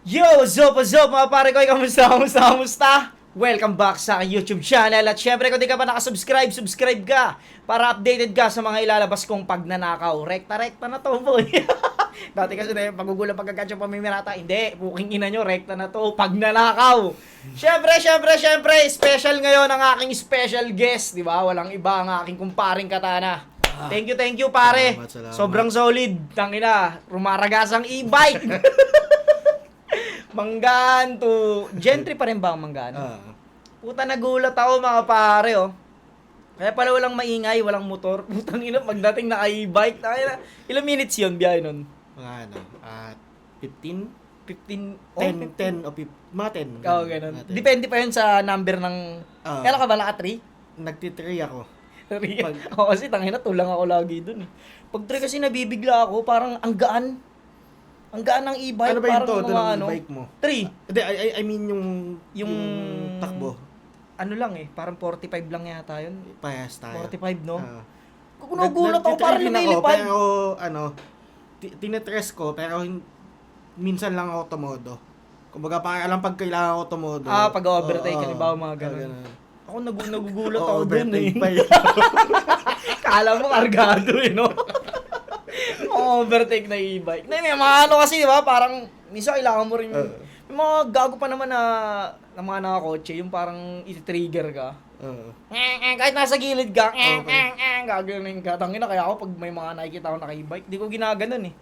Yo, what's up mga pare ko? Kamusta? Welcome back sa aking YouTube channel. At syempre kung di ka pa nakasubscribe, subscribe ka para updated ka sa mga ilalabas kong pagnanakaw. Rekta na to, boy. Dati kasi na yung pagugulang pagkakatsa pamimirata. Hindi, puking ina nyo, rekta na to, pagnanakaw. Syempre, special ngayon ang aking special guest, di ba? Walang iba ang aking kumparing katana. Thank you pare. Salamat. Sobrang solid. Tangina, rumaragasang e-bike. Manggaan to... Gentry pa rin ba ang Manggaan? Puta, nagulat ako mga pare, oh. Kaya pala walang maingay, walang motor. Putang ina, pagdating na e-bike, ilang minutes yun, biyahe nun? Mga 15? 15? 10 o 15? Mga 10. Oo, ganun. Depende pa yun sa number ng... Kailan ka ba naka 3? Nagtitry ako. Oo, kasi tangina, tulang ako lagi dun eh. Pag 3 kasi nabibigla ako, parang ang gaan. Ang gaan ng e-bike, Ano ba yung parang todo mga ng bike mo? 3. Hindi, I mean yung takbo. Ano lang eh, parang 45 lang yata yun. Parehas tayo. 45, no? Ah. Nagulat ako, parang Nagtitry din ako, lumilipad. pero tinetress ko, pero minsan lang ako tumodo. Kumbaga, parang alam pag kailangan ako tumodo. Pag-overtake, halimbawa mga ganun. Ako nagugulat ako dun eh. Overtake pa yun. Kala mo kargado eh, no? Overtake na e-bike. Na may mga ano kasi, di ba? Parang, minsan kailangan mo rin may mga gago pa naman na mga nakakotse, yung parang iti-trigger ka. Kahit nasa gilid ka, gagawin ka. Tangina, kaya ako pag may mga nakikita ako naka-e-bike, di ko ginaganon eh.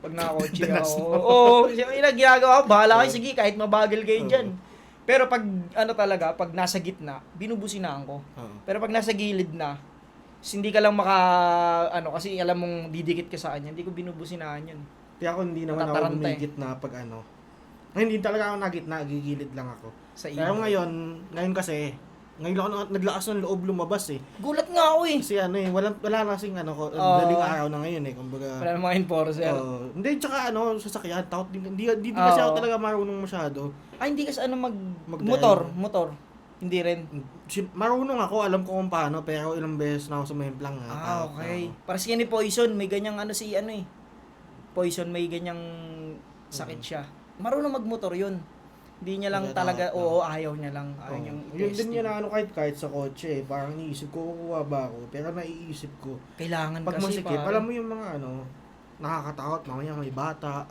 Pag nakakotse ako. Oo, ginagawa ko, bahala kayo, sige, kahit mabagal kayo dyan. Pero pag, ano talaga, pag nasa gitna, binubusinaan ko. Pero pag nasa gilid na, hindi ka lang kasi alam mong didikit ka sa kanya, hindi ko binubusinaan yun. Kaya ako hindi naman ako gumigit na pag hindi talaga ako nagitna, gigilid lang ako. Sa Pero ngayon kasi, ngayon ako naglakas ng loob lumabas eh. Gulat nga ako eh. Kasi wala kasing daling araw na ngayon eh, kumbaga. Wala namang enforcer. Hindi, tsaka sasakyan, takot din. Hindi kasi ako talaga marunong masyado. Hindi kasi motor. Hindi rin. Marunong ako, alam ko kung paano, pero ilang beses na ako sumemplang. Okay. Para siya ni Poison, may ganyang Poison, may ganyang sakit siya. Marunong magmotor yun. Hindi niya lang talaga, ayaw niya lang. Ayaw niyang yun din yun kahit sa kotse eh. Parang iniisip ko, kukuha ba ako? Pero naiisip ko, kailangan pag kasi masikip, alam mo yung mga nakakatakot, mamaya may bata.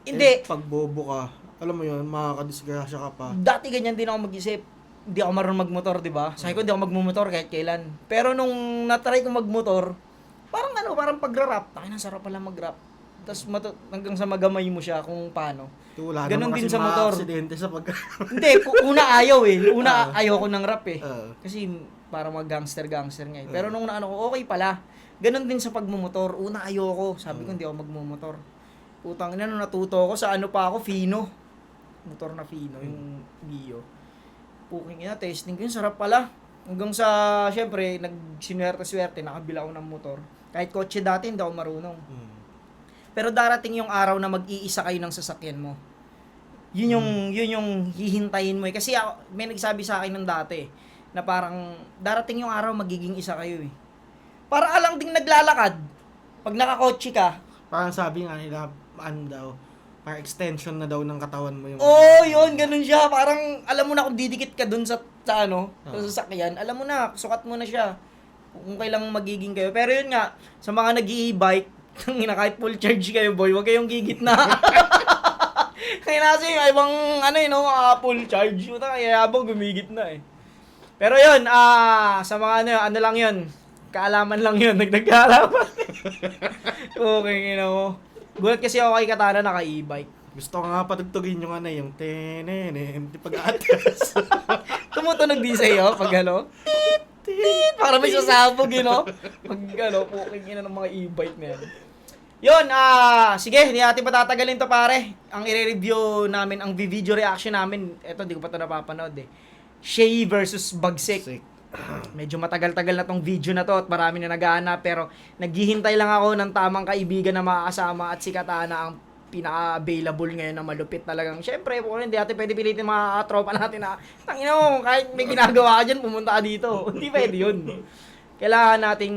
Hindi. Pag bobo ka, alam mo yun, makakadisgrasya ka pa. Dati ganyan din ako mag-isip. Hindi ako marunong magmotor, di ba? Sabi ko, hindi ako magmumotor kahit kailan. Pero nung natry ko magmotor, parang pag-rap. Tayo, sarap pala mag-rap. Tapos hanggang sa magamay mo siya kung paano. Wala ganun naman din kasi sa motor. aksidente sa pag... Hindi, una ayaw eh. Ayaw ko ng rap eh. Kasi para mag-gangster nga eh. Pero nung okay pala. Ganun din sa pagmumotor. Una ayoko. Sabi ko, hindi ako magmumotor. Putang ina, nung natuto ako sa Fino. Motor na Fino, yung Mio. Puking ina, testing ko yun, sarap pala. Hanggang sa, syempre, nagsinuwerte-swerte, nakabila ako ng motor. Kahit kotse dati, hindi ako marunong. Pero darating yung araw na mag-iisa kayo ng sasakyan mo. Yun yung hihintayin mo eh. Kasi may nagsabi sa akin ng dati, na parang darating yung araw magiging isa kayo eh. Para alang ding naglalakad. Pag nakakotse ka. Parang sabi nga nila, parang extension na daw ng katawan mo yung... Yun, ganun siya. Parang alam mo na kung didikit ka dun sa sasakyan, alam mo na, sukat mo na siya. Kung kailang magiging kayo. Pero yun nga, sa mga nag-i-bike, kahit full charge kayo, boy, huwag kayong gigit na. Kaya nasa yung ibang, full charge. Kaya habang gumigit na eh. Pero yun, sa mga lang yun, kaalaman lang yun, nagkaalaman. Okay, gulat kasi ako kay Katana naka-e-bike. Gusto ko nga patugtugin yung yung pag-atas. Tumutunog din sa'yo pag para may sasabog, Pag puking ng mga e-bike na yan. Yun, sige, hindi natin patatagalin to pare. Ang i-review namin, ang video reaction namin, eto, hindi ko pa ito napapanood eh. Shay versus Bagsik. Medyo matagal-tagal na tong video na to at marami na nag-aanap, pero naghihintay lang ako ng tamang kaibigan na makakasama at si Katana ang pinaka-available ngayon na malupit talagang. Syempre, hindi natin pwede pilitin mga tropa natin na tangina mo, kahit may ginagawa ka dyan, pumunta ka dito. Hindi pwede yun. Kailangan nating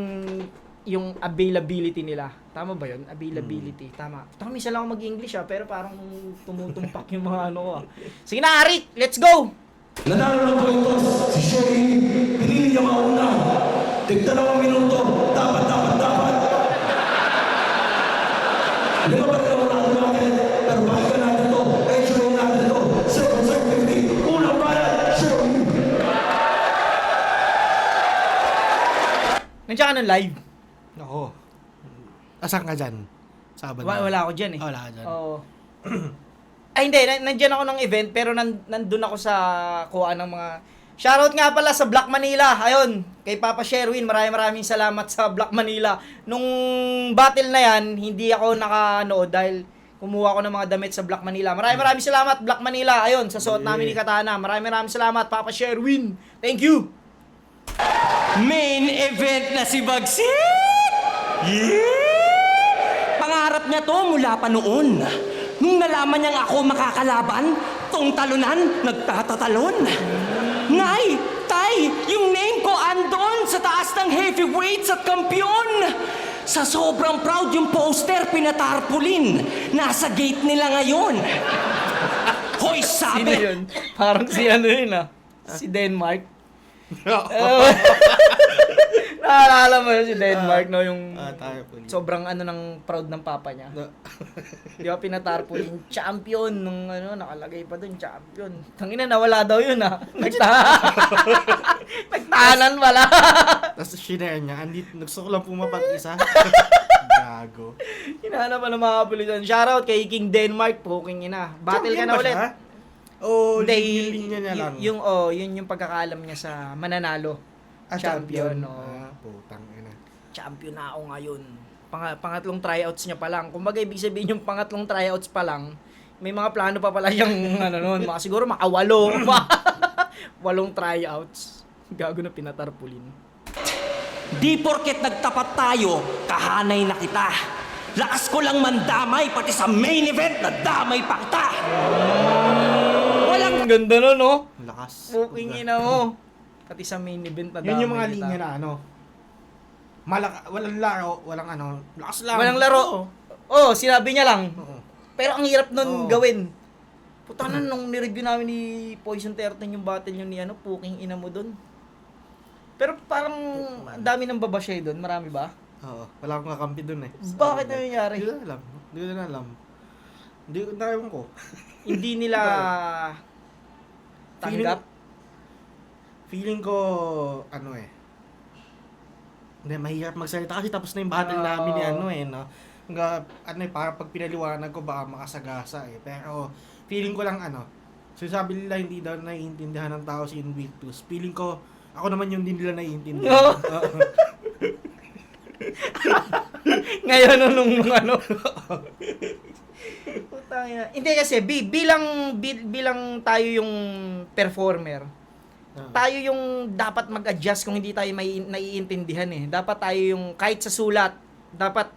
yung availability nila. Tama ba yun? Availability. Tama. Tama, minsan lang ako mag-English pero parang tumutumpak yung mga ano ko. Sige na, Arik! Let's go! Nanalo ng pointos si Sherry. Pinili niya mauna. Tig-2 minuto. Dapat. Lima pa rin ang natin natin. Pero bakit ka natin to? Sherry natin to. Second set 50. Unang bayad, Sherry. Nandiyan ka ng live? Oo. Asan ka dyan? Sabado. Wala ako dyan eh. Wala ka dyan. Oo. Ay hindi, nandiyan ako ng event pero nandun ako sa kuha ng mga... Shoutout nga pala sa Black Manila. Ayun, kay Papa Sherwin, maraming salamat sa Black Manila. Nung battle na yan, hindi ako nakanood dahil kumuha ko ng mga damit sa Black Manila. Maraming salamat Black Manila. Ayun, sa suot namin ni Katana. Maraming salamat Papa Sherwin. Thank you. Main event na si Bagsit! Yeah! Pangarap niya to mula pa noon. Nung nalaman niyang ako makakalaban, tong talunan, nagtatatalon. Nay! Tay! Yung name ko andon sa taas ng heavyweights at kampyon! Sa sobrang proud yung poster pinatarpulin. Nasa gate nila ngayon. Hoy, Sino sabi! yun? Parang si ano yun Si Denmark. Naalala mo yun si Denmark, no? Yung Tayo po. sobrang ano ng proud ng papa niya. Di ba pinatarpulin champion nung ano, nakalagay pa dun champion. Tangina, nawala daw yun Nagtahanan pala. Tapos shinare niya, gusto ko lang pumapat isa. Gago. Hinahanap pa ng mga kapulisan. Shoutout kay King Denmark, puking ina. Battle ka na ulit. Oh, Hindi, linya niya lang. yun yung pagkakaalam niya sa mananalo. Champion. Putang ina. Champion na ako ngayon. Pangatlong tryouts niya pa lang. Kumbaga, ibig sabihin yung pangatlong tryouts pa lang, may mga plano pa pala siyang siguro makawalo. 8 tryouts. Gago na pinatarpulin. Di porket nagtapat tayo, kahanay na kita. Lakas ko lang mandamay, pati sa main event, nadamay pa kita. Walang ganda no, no? Lakas. Puking ina mo. Pati sa main event na Yun yung mga kita. linya na walang laro, walang lakas lang. Walang laro. Sinabi niya lang. Oo. Pero ang hirap nun Oo. gawin. Puta na, nung nireview namin ni Poison 13 yung battle yun ni puking ina mo dun. Pero parang ang dami ng babashay dun. Marami ba? Oo, wala akong kakampi dun eh. Bakit na nangyari? Hindi ko alam. Hindi ko alam ko. Hindi nila tanggap? Feeling ko, hindi, mahirap magsalita kasi tapos na yung battle namin ni no? Para pag pinaliwanag ko baka makasagasa eh. Pero, feeling ko lang sinasabi nila hindi daw naiintindihan ng tao si Invictus. Feeling ko, ako naman yung hindi nila naiintindihan. Ngayon nung Putang ina. Hindi kasi bilang tayo yung performer. Tayo yung dapat mag-adjust kung hindi tayo may naiintindihan eh. Dapat tayo yung kahit sa sulat, dapat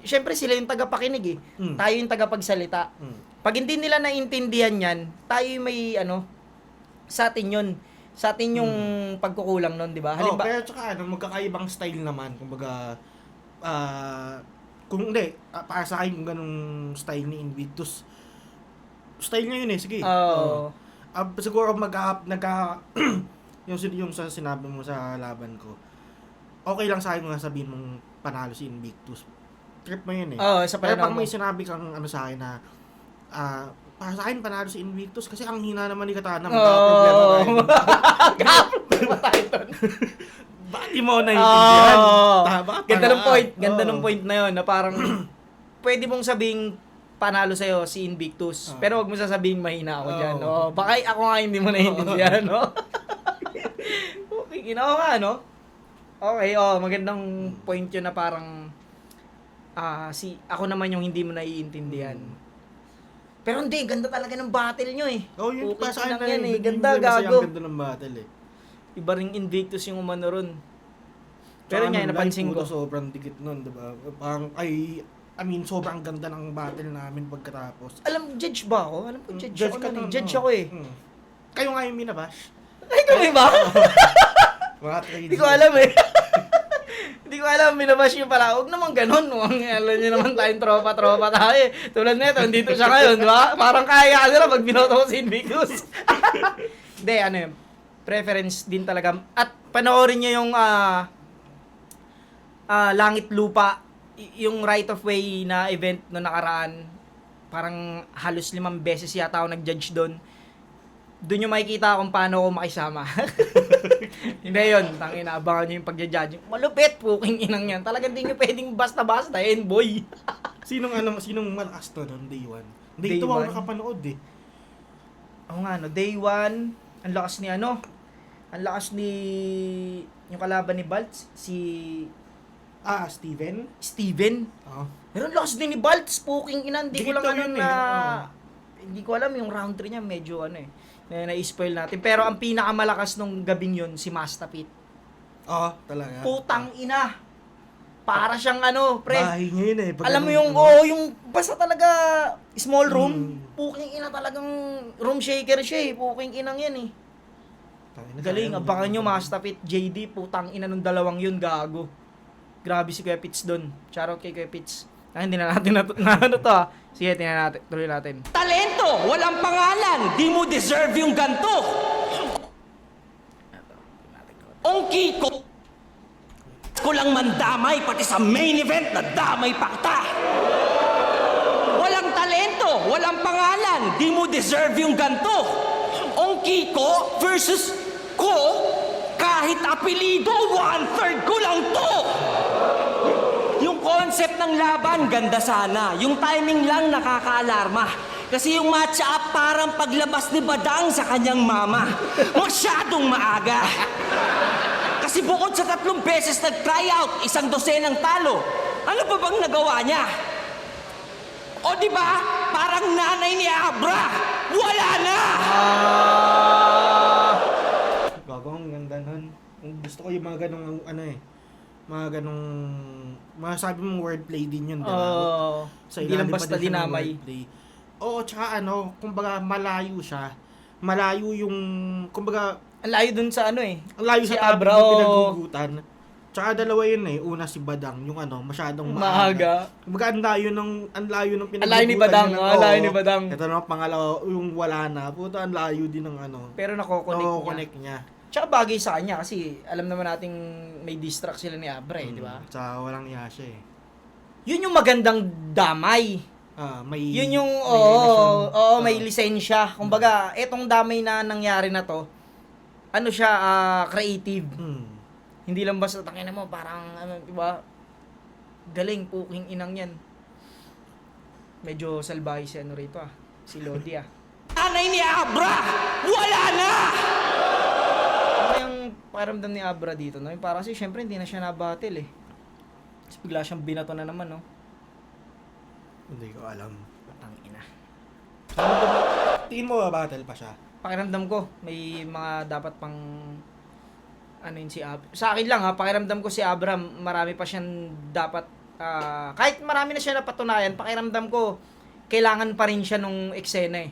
syempre sila yung tagapakinig eh. Tayo yung tagapagsalita. Pag hindi nila naiintindihan 'yan, tayo yung may sa atin 'yun. Sa atin yung pagkukulang nun, di ba? Pero tsaka magkakaibang style naman. Kumbaga, kung hindi, para sa akin kung ganung style ni Invictus, style niya yun eh, sige. Siguro yung sa sinabi mo sa laban ko, okay lang sa akin kung sabihin mong panalo si Invictus. Trip mo yun eh. Sa Pero pananaw pag mo. may sinabi kang sa akin na, para sa akin panalo si Invictus kasi ang hina naman ni Katana. Problema tayo dun. Bakit di mo naiintindihan? Ganda ng point na yun, na parang pwede mong sabing panalo sa'yo si Invictus, pero wag mo sasabihin mahina ako dyan. Baka ako nga hindi mo naiintindihan, no? Okay, ginawa nga, no? Okay, magandang point yun na parang ako naman yung hindi mo naiintindihan. Pero hindi, ganda talaga ng battle nyo eh. Yun pa sa akin yan eh. Ganda, Ganda, gago. Ganda ng battle eh. Iba ring Invictus yung umano ron. Pero nga, napansin ko. Sobrang dikit nun, diba? Parang, sobrang ganda ng battle namin pagkatapos. Judge ba ako? Alam ko, judge ako nun eh. Judge ako eh. Kayo nga yung minabash. Ay, kami ba? Mga Hindi ko alam eh. Hindi Hindi ko alam, binabash niyo pala. Huwag naman ganun. Alam niyo naman tayong tropa tayo. Tulad nito, dito siya ngayon, di ba? Parang kaya nila pag binoto ko si Invictus. Hindi, ano yun. Preference din talaga. At panoorin niyo yung Langit Lupa, yung Right of Way na event no nakaraan. Parang halos 5 beses yata ako nag-judge doon. Doon yung makikita kung paano ako makisama. Hindi yun, tangina, abangan nyo yung pagja-judge. Malupit, puking inang yan. Talagang di nyo pwedeng basta-basta, boy. Sinong malakas to noon, day 1? Day Day 2 ako one? nakapanood eh. Oo nga, no, day 1, ang lakas ni ang lakas ni, yung kalaban ni Baltz, si Steven. Oo. Pero ang lakas din ni Baltz, puking ina, hindi ko Dikit lang daw ano yun na, eh, hindi ko alam yung round 3 niya, medyo na-spoil natin. Pero ang pinakamalakas nung gabing yun, si Mastapit. Oo, talaga. Putang ina. Para siyang pre. Bahay niya yun eh. Pag Alam mo ganun, yung, yung basta talaga small room, puking ina talagang room shaker siya eh. Puking inang yan eh. Tangina, Galing, sayang, abangan nyo ganun. Mastapit, JD, putang ina nung dalawang yun, gago. Grabe si Kuya Pitts doon. Shoutout kay Kuya Pitts. Hindi na natin na to ah. Sige, tingnan natin. Tuloy natin. Talento, walang pangalan, di mo deserve yung ganto. Ongki ko lang mandamay, pati sa main event na damay pa kita. Walang talento, walang pangalan, di mo deserve yung ganto. Ongki ko versus ko, kahit apelido, 1/3 ko lang to. Yung concept ng laban, ganda sana. Yung timing lang nakakaalarma. Kasi yung match-up parang paglabas ni Badang sa kanyang mama. Masyadong maaga. Kasi bukod sa 3 beses nag-tryout, 1 dosenang talo, ano pa bang nagawa niya? O di ba? Parang nanay ni Abra. Wala na! Gago, ang ganda nun. Gusto ko yung mga ganong mga ganong masasabi mong wordplay din yun, di ba? Hindi lang ilalim pa basta din siya ng dinamay. wordplay. Oo, tsaka kumbaga malayo siya. Malayo yung, kumbaga, Ang layo dun sa ang layo Si sa Abra, topic na oo. pinagugutan. Tsaka dalawa yun eh. Una si Badang, yung masyadong Maaga. Kumbaga ang layo ng pinagugutan. Ang layo ni Badang, niya. ang layo Oo. ni Badang. Ito naman pangalawa, yung wala na. Puto, ang layo din ng Pero nako-connect niya. niya. Tsaka bagay sa kanya kasi alam naman nating may distract sila ni Abra di ba? Tsaka walang iya siya eh. Yun yung magandang damay. May Yun yung, relasyon. may lisensya. Kumbaga, etong damay na nangyari na to, siya, creative. Hindi lang basta tangina mo, parang, di ba? Galing, puking inang yan. Medyo salbahe si rito si Lodi Nanay ni Abra. Wala na! Ano yung pakiramdam ni Abra dito, no? Yung parang kasi, syempre, hindi na siya nabattle eh. Kasi bigla siyang binato na naman, no? Hindi ko alam. Tangina. Tingin mo ba battle pa siya? Pakiramdam ko, may mga dapat pang yun si Abra. Sa akin lang pakiramdam ko si Abra, marami pa siyang dapat kahit marami na siya napatunayan, pakiramdam ko kailangan pa rin siya nung eksena eh.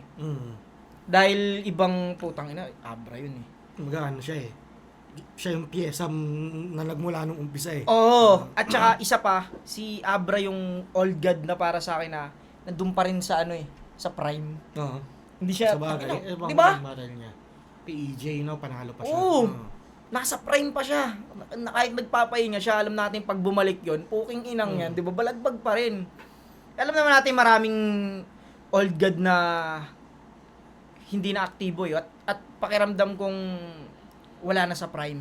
Dahil ibang putang ina, Abra yun eh. Kumbaga siya eh. Siya yung piyesa na nagmula nung umpisa eh. Oo, at saka isa pa, si Abra yung old god na para sa akin na nandun pa rin sa sa prime. Oo. Hindi siya, Sa bagay. di ba? Battle niya. PEJ, panalo pa siya. Oo. Nasa prime pa siya. Kahit nagpapahinga siya, alam natin pag bumalik yon, puking inang yan, di ba? Balagbag pa rin. Alam naman natin maraming old god na hindi na aktibo yun. At pakiramdam kong wala na sa prime.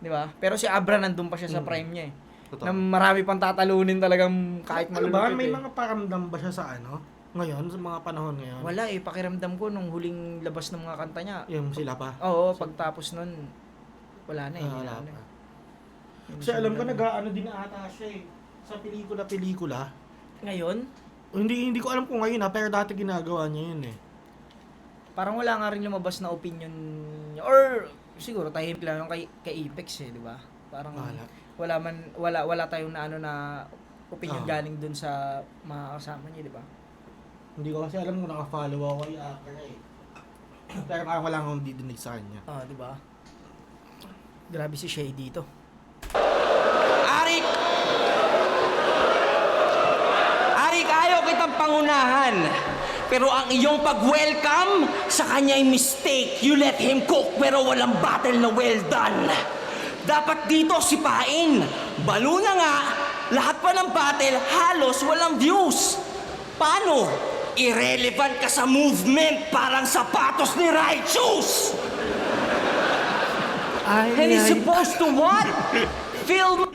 Di ba? Pero si Abra nandun pa siya sa prime niya eh. Totoo. Na marami pang tatalunin talagang kahit Ano ba? malulupit May eh. mga paramdam ba siya sa ngayon, sa mga panahon ngayon? Wala eh, pakiramdam ko nung huling labas ng mga kanta niya. Yung sila pa. Oo, pagtapos nun, wala na eh. Wala na pa. eh. Kasi alam ko nag-ano din ata siya eh. Sa pelikula. Ngayon, Hindi ko alam kung ngayon pero dati ginagawa niya yun eh. parang wala nga rin lumabas na opinion niya. Or siguro tahimik lang yung kay Apex eh, di ba? Parang wala tayong na opinion galing dun sa mga kasama niya, di ba? Hindi ko kasi alam kung naka-follow ako kay Akira eh. Pero parang wala akong didinig sa kanya. Di ba? Grabe si Shay dito. Ari kitang pangunahan. Pero ang iyong pag-welcome sa kanya'y mistake. You let him cook pero walang battle na well done. Dapat dito sipain. Balo na nga, lahat pa ng battle halos walang views. Paano? Irrelevant ka sa movement, parang sapatos ni Righteous. And he's supposed to what? Film.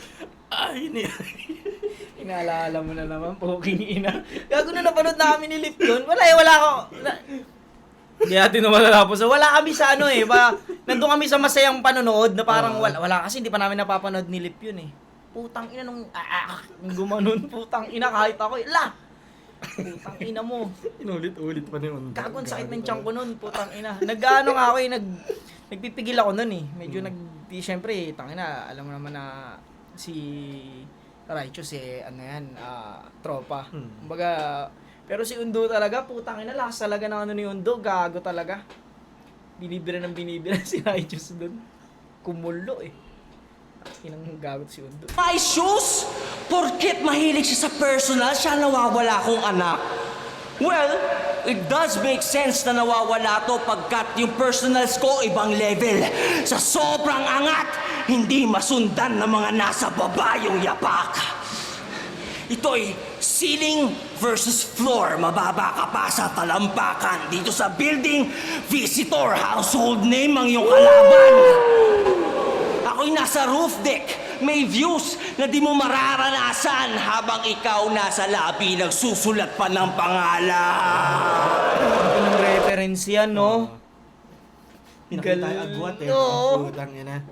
Inaalala mo na naman, poking ina. Gago na napanood namin ni Lip yun. Wala ako. Hindi natin naman natapos. Wala kami sa ano eh. Nandun kami sa masayang panonood na parang wala kasi hindi pa namin napapanood ni Lip yun eh. Putang ina nung gumanon. Putang ina kahit ako. Putang ina mo. Inulit-ulit pa na yun. Gago, ang sakit ng tiyan ko nun. Putang ina. Nag-ano nga ako eh. Nagpipigil ako nun eh. Medyo siyempre, tangina, alam mo naman na si Righteous eh, ano yan, tropa. Kumbaga, pero si Undo talaga, putang ina, lakas talaga ng ano ni Undo, gago talaga. Binibira si Righteous doon. Kumulo eh. Inang gago si Undo. My shoes? Porket mahilig siya sa personal, siya nawawala akong anak. Well, it does make sense na nawawala to pagkat yung personals ko ibang level. Sa sobrang angat, hindi masundan ng mga nasa baba yung yapak. Ito'y ceiling versus floor. Mababa ka pa sa talampakan. Dito sa building, visitor, household name ang iyong kalaban. Ako'y nasa roof deck. May views na di mo mararanasan habang ikaw nasa lobby nagsusulat pa ng pangalan. Ang reference yan, no? Pinakita tayo agwat eh. Oo. Putang ina.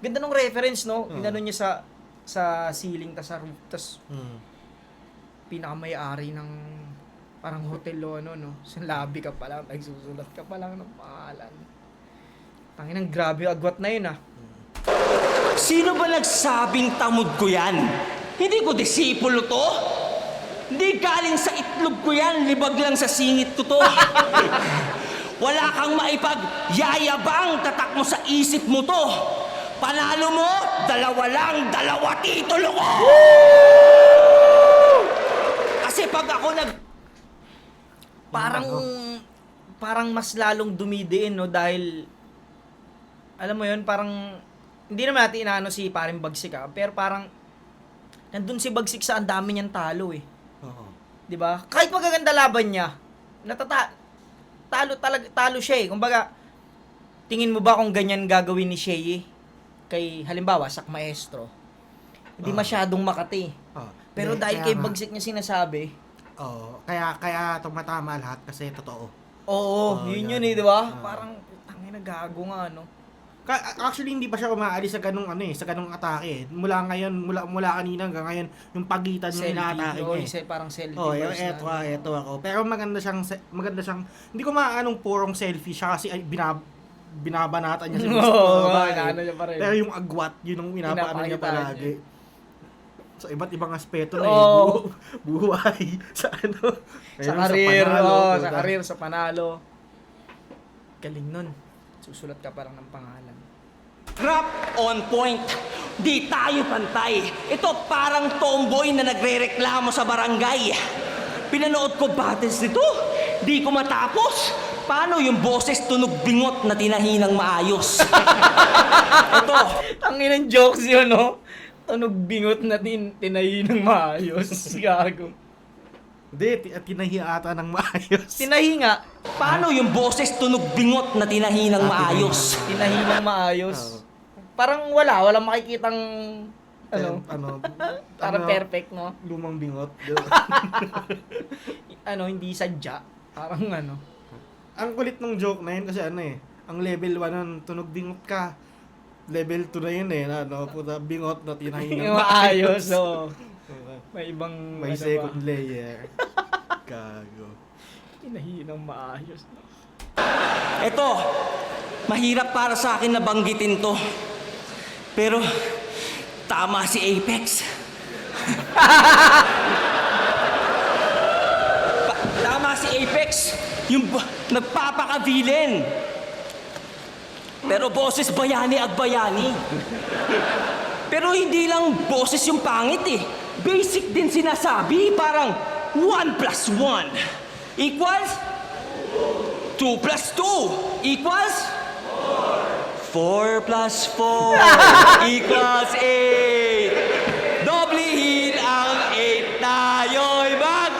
Ganda ng reference, no? Inano niya sa ceiling, tas sa roof, tas pinakamay-ari ng parang hotel o ano, no? Sa lobby ka pa lang, nagsusulat ka pa lang ng pangalan. Tanginang grabe yung agwat na yun, ah. Sino ba nagsabing tamod ko yan? Hindi ko disipulo to. Hindi galing sa itlog ko yan, libag lang sa singit ko to. Wala kang maipagyayabang, tatak mo sa isip mo to. Panalo mo, dalawa titulo ko! Kasi pag ako parang mas lalong dumidiin, no? Dahil, alam mo yun, parang, hindi naman natin inaano si paring Bagsik, pero parang, nandun si Bagsik sa ang dami niyang talo, eh. Oo. 'Di ba? Kahit magaganda laban niya, talo siya, eh. Kumbaga, tingin mo ba kung ganyan gagawin ni Shea kay halimbawa Sak Maestro? Hindi masyadong makati. Pero dahil kay Bagsik niya sinasabi, kaya tumatama lahat kasi totoo. yun eh, 'di ba? Parang tangina gago nga, no. Actually, hindi pa siya umaalis sa ganung sa ganung atake. Mula mula kanina hanggang ngayon, yung pagitan ng inaatake niya. Parang selfie. Eto ako. Pero maganda siyang, hindi ko maanong purong selfie siya kasi binabanatan niya sa ano niya pa rin. Pero yung agwat, yun ang pinapaano niya palagi. Sa iba't ibang aspeto na buhay, sa sa karir, sa panalo. Galing nun. Susulat ka parang ng pangalan. Rap on point. Di tayo pantay. Ito parang tomboy na nagre-reklamo sa barangay. Pinanood ko battles nito. Di ko matapos. Paano yung boses tunog bingot na tinahinang maayos? Ito. Tanginang jokes yun, no? Tunog bingot na tinahinang maayos. Gago. Hindi, tinahi ata ng maayos. Tinahi nga. Paano yung boses tunog bingot na tinahinang maayos? Tinahinang maayos. Parang walang makikitang parang perfect, no? Lumang bingot. Hindi sadya. Parang Ang kulit ng joke na yun kasi ang level 1 nun, tunog bingot ka. Level 2 na yun puta bingot na tinahinang maayos. May ibang may second layer. Gago. Tinahinang maayos, no? Ito, mahirap para sa akin na banggitin to. Pero, tama si Apex. Tama si Apex, yung nagpapaka-villain. Pero boses bayani at bayani. Pero hindi lang boses yung pangit eh. Basic din sinasabi, parang 1 plus 1 equals 2 plus 2 equals 4 plus 4 equals 8. Doblehin ang 8 tayo'y mag...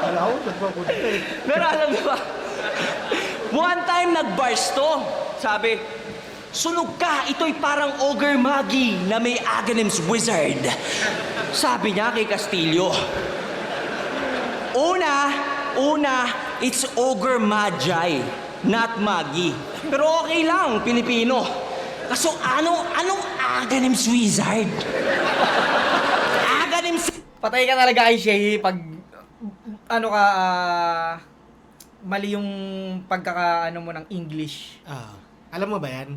Wala ko, nagpapunta eh. Pero alam mo ba, one time nag-bars to. Sabi, sunog ka, ito'y parang ogre magi na may Aghanim's wizard. Sabi niya kay Castillo, Una, it's ogre magi, not magi. Pero okay lang, Pilipino. Kaso anong Aghanim's wizard? Aghanim's... Patay ka talaga kay Shay pag mali yung pagkakaano mo ng English. Alam mo ba yan?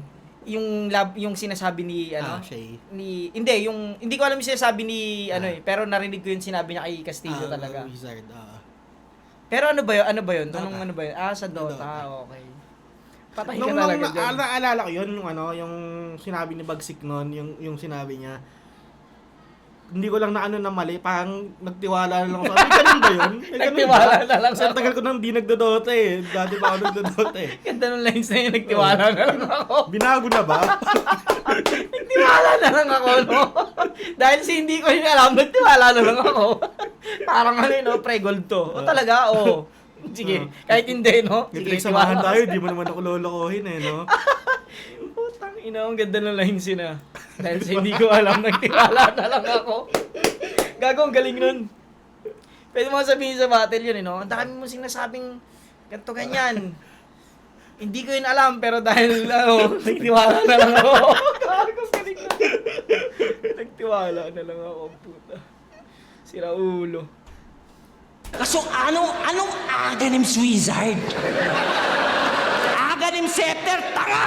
Yung sinasabi ni Shay. hindi ko alam yung sinasabi ni pero narinig ko yung sinabi niya kay Castillo talaga. Wizard, Pero ano ba yun? Dota. Anong ano ba yun? Sa Dota. Dota. Okay. Patay ka Nung talaga dyan. naalala ko yun, yung sinabi ni Bagsik noon, yung sinabi niya, hindi ko lang na mali, parang nagtiwala na lang ako. Ay, ganun ba yun? Ay, ganun Nagtiwala ba? na lang Sa ako. tagal ko nang di nagdodota eh. Dati pa ako nagdodota eh. Ganda nung lines na yun, nagtiwala na lang ako. Binago na ba? Nagtiwala na lang ako, no? Dahil hindi ko yun alam, nagtiwala na lang ako. Parang pre-gold to. O talaga, o. Sige, kahit hindi, no? Sige, Samahan tiwala. tayo, di mo naman ako lolokohin eh, no? Putang ina, ang ganda ng lines yun ah. Dahil sa hindi ko alam, nagtiwala na lang ako. Gago, ang galing nun. Pwede mo sabihin sa battle yun, no? Ang dami mo sinasabing ganito ganyan. Hindi ko yun alam, pero dahil, nagtiwala na lang ako. Gago, galing nun. Nagtiwala na lang ako, puta. Sira ulo. Kaso anong Aghanim's wizard? Aghanim scepter, tanga!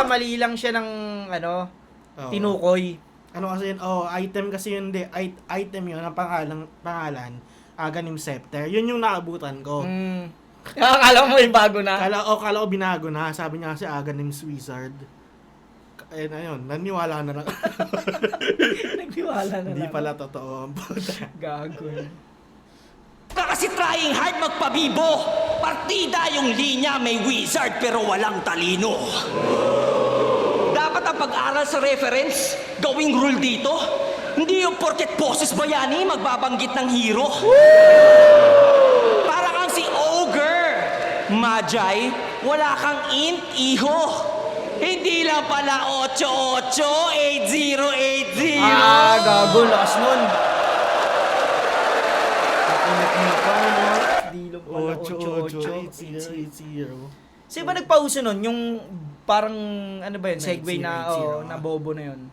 Mali lang siya ng, Oo. tinukoy. Ano kasi yun? Item kasi yun, item yun, ang pangalan, Aghanim Scepter. Yun yung naabutan ko. Akala mo yung bago na. Kala ko binago na. Sabi niya kasi Aghanim's Wizard. Ayun, naniwala na lang. Nagtiwala na Hindi lang. pala totoo. Gago. Ka kasi trying hard magpabibo. Partida yung linya may wizard pero walang talino. Dapat ang pag-aral sa reference, gawing rule dito. Hindi yung porket boses bayani, magbabanggit ng hero. Para kang si Ogre. Magi, wala kang int, iho. Hindi lang pala 888080. Gago, lakas nun. Dilong pala, 888080. Sino ba nagpauso nun? Yung parang, segway na, 9080. na bobo na yun.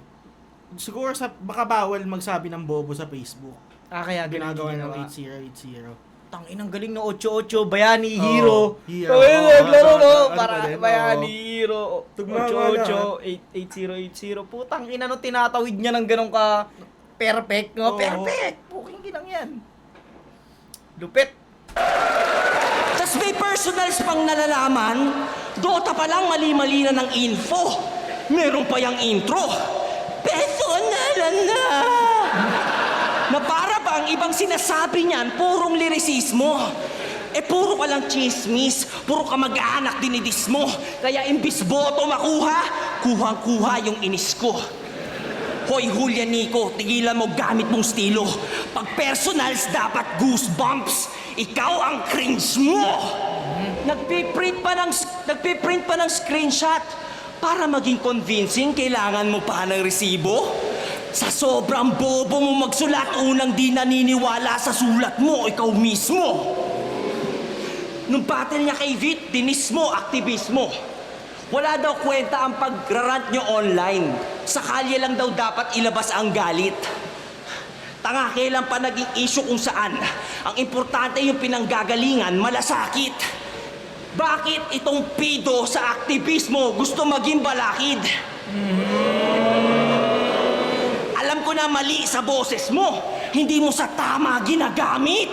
Siguro baka bawal magsabi ng bobo sa Facebook. Kaya Ginagawa ng ginawa. 8080. Tangin, ang galing na 88, Bayani, Hero. Hero. Naglaro no, Ano para ba din? Bayani, Hero. Tugma 88, 8080. Putang ina no, tinatawid niya ng ganun ka perfect, no? Oo. Perfect! Puking ginang yan. Lupit. Tas may personals pang nalalaman, Dota pa lang mali-mali na ng info. Meron pa yung intro. Personal na! Na para bang ibang sinasabi niyan, purong lirisismo. Puro ka lang chismis, puro ka mag-aanak dinidis mo. Kaya imbis boto makuha, kuhang-kuha yung inis ko. Hoy, Julian Nico, tigilan mo gamit mong estilo. Pag personals, dapat goosebumps. Ikaw ang cringe mo. Nagpiprint pa ng screenshot. Para maging convincing, kailangan mo pa ng resibo. Sa sobrang bobo mo magsulat, unang di naniniwala sa sulat mo, ikaw mismo. Nung battle niya kay Vit, dinis mo, aktivismo. Wala daw kwenta ang pagrarant nyo online. Sa kalye lang daw dapat ilabas ang galit. Tanga, kailan pa naging issue kung saan? Ang importante yung pinanggagalingan, malasakit. Bakit itong pido sa aktivismo gusto maging balakid? Alam ko na mali sa boses mo. Hindi mo sa tama ginagamit.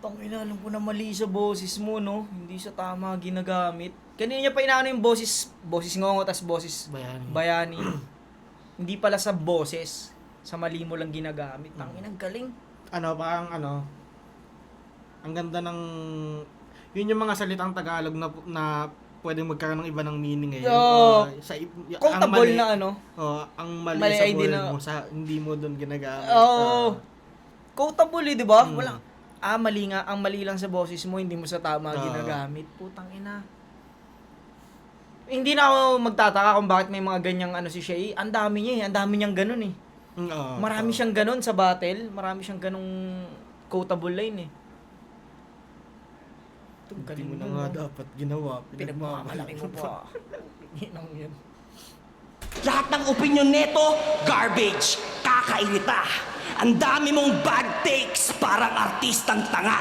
Tangina, alam ko na mali sa boses mo, no? Hindi sa tama ginagamit. Kanina niya pa inaano yung boses ngongo, tas boses Bayani. bayani. Hindi pala sa boses. sa mali mo lang ginagamit. Tangina, ang galing. Parang ang ganda ng, yun yung mga salitang Tagalog na pwedeng magkaroon ng iba ng meaning eh. Oo. Ang Quotable mali, na ang mali, Mali sa idea word na- mo, hindi mo doon ginagamit. Oo. Quotable di ba? Mm. Walang, mali nga, ang mali lang sa boses mo, hindi mo sa tama Oo. ginagamit. Putang ina. Hindi na ako magtataka kung bakit may mga ganyang si Shay. Ang dami niya eh, ang dami niyang ganun eh. Marami siyang ganun sa battle, marami siyang ganung quotable line eh. Ito, Hindi galing mo na nun, nga no? dapat ginawa. Pinagmamalaki mo pa. Ginang yan. Lahat ng opinion neto, garbage. Kakairita. Ang dami mong bad takes, parang artistang tanga.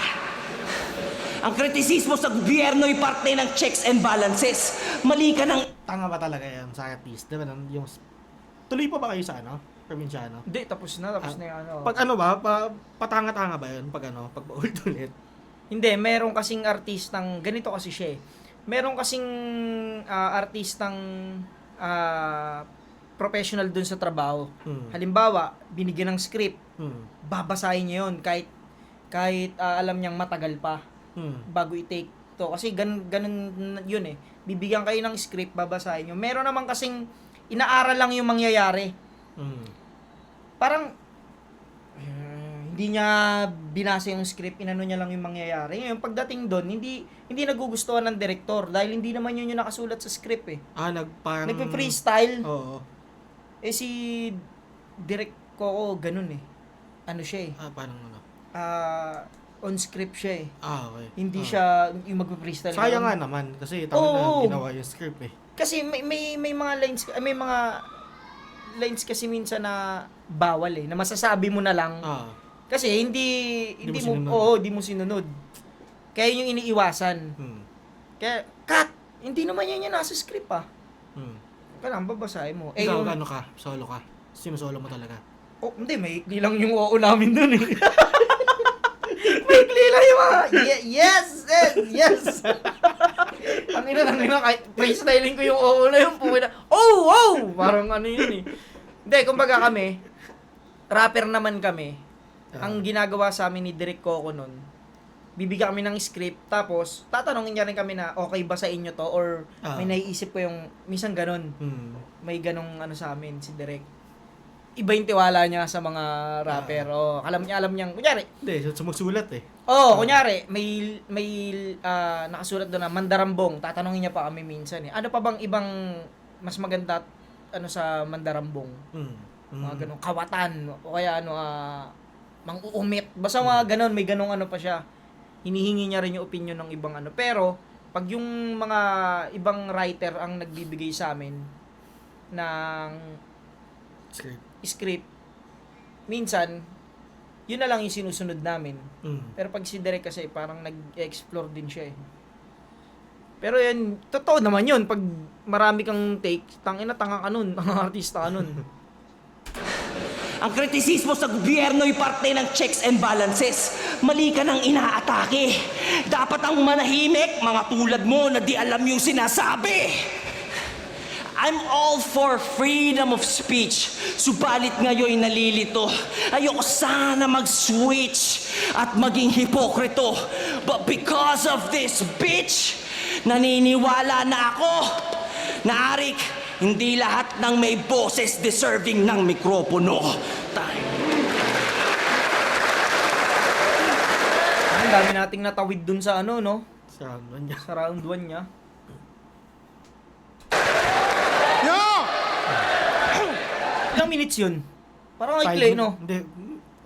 Ang kritisismo sa gobyerno'y parte ng checks and balances. Mali ka ng... Tanga ba talaga yan sa artist? Diba? Tuloy pa ba kayo sa probinsyano? Hindi, tapos na yung Pag patanga-tanga ba yun? Pag paulit-ulit? Hindi, meron kasing artistang, ganito kasi siya eh. Meron kasing artistang professional dun sa trabaho. Halimbawa, binigyan ng script, babasahin niya yun kahit alam niyang matagal pa bago i-take to. Kasi ganun yun eh. Bibigyan kayo ng script, babasahin niyo. Meron naman kasing inaaral lang yung mangyayari. Parang hindi niya binasa yung script, inano niya lang yung mangyayari. Ngayon, pagdating doon, hindi nagugustuhan ng director dahil hindi naman yun yung nakasulat sa script eh. Parang... Nagpe-freestyle. Oo. Si Direk Coco, ganun eh. Ano siya eh. Parang On script siya eh. okay. Hindi siya yung magpe-freestyle. Sayang nga ganun. naman kasi Oo. ginawa yung script eh. Kasi may mga lines, may mga lines kasi minsan na bawal eh, na masasabi mo na lang. Kasi hindi mo sinunod. Kaya yun yung iniiwasan. Kaya, cut! Hindi naman yan yung nasa script ah. Kailangan babasahin mo. Ikaw, ano ka? Solo ka? Sinusolo mo talaga? Hindi, maikli lang yung oo namin dun eh. Maikli lang yung mga, yes! Ang ina, kahit freestyling ko yung oo na yung puwi na, parang ano yun eh. Hindi, kumbaga kami, rapper naman kami. Ang ginagawa sa amin ni Direk Coco nun, bibigyan kami ng script, tapos tatanungin niya rin kami na okay ba sa inyo to, or may naiisip ko yung, minsan ganun, may ganong sa amin, si Direk. Iba yung tiwala niya sa mga rapper. Alam niya, kunyari. Hindi, sumusulat eh. Kunyari, may nakasulat doon na Mandarambong. Tatanungin niya pa kami minsan eh. Ano pa bang ibang mas maganda sa Mandarambong? Mga ganong kawatan. O kaya mang-uumit. Basta mga ganon, may ganong pa siya. Hinihingi niya rin yung opinion ng ibang Pero, pag yung mga ibang writer ang nagbibigay sa amin ng script, minsan, yun na lang yung sinusunod namin. Pero pag si Derek kasi, parang nag-explore din siya eh. Pero yan, totoo naman yun. Pag marami kang take, tanga ka nun, ang artista ka nun. Ang kritisismo sa gobyerno'y parte ng checks and balances. Mali ka nang inaatake. Dapat ang manahimik, mga tulad mo na di alam yung sinasabi. I'm all for freedom of speech. Subalit ngayon nalilito. Ayoko sana mag-switch at maging hipokrito. But because of this bitch, naniniwala na ako na Arik, hindi lahat ng may boses deserving ng mikropono. Ang dami nating natawid dun sa no? Sa round 1 niya. Sa round 1 niya. Ilang minutes yun? Parang ikli, no? Hindi,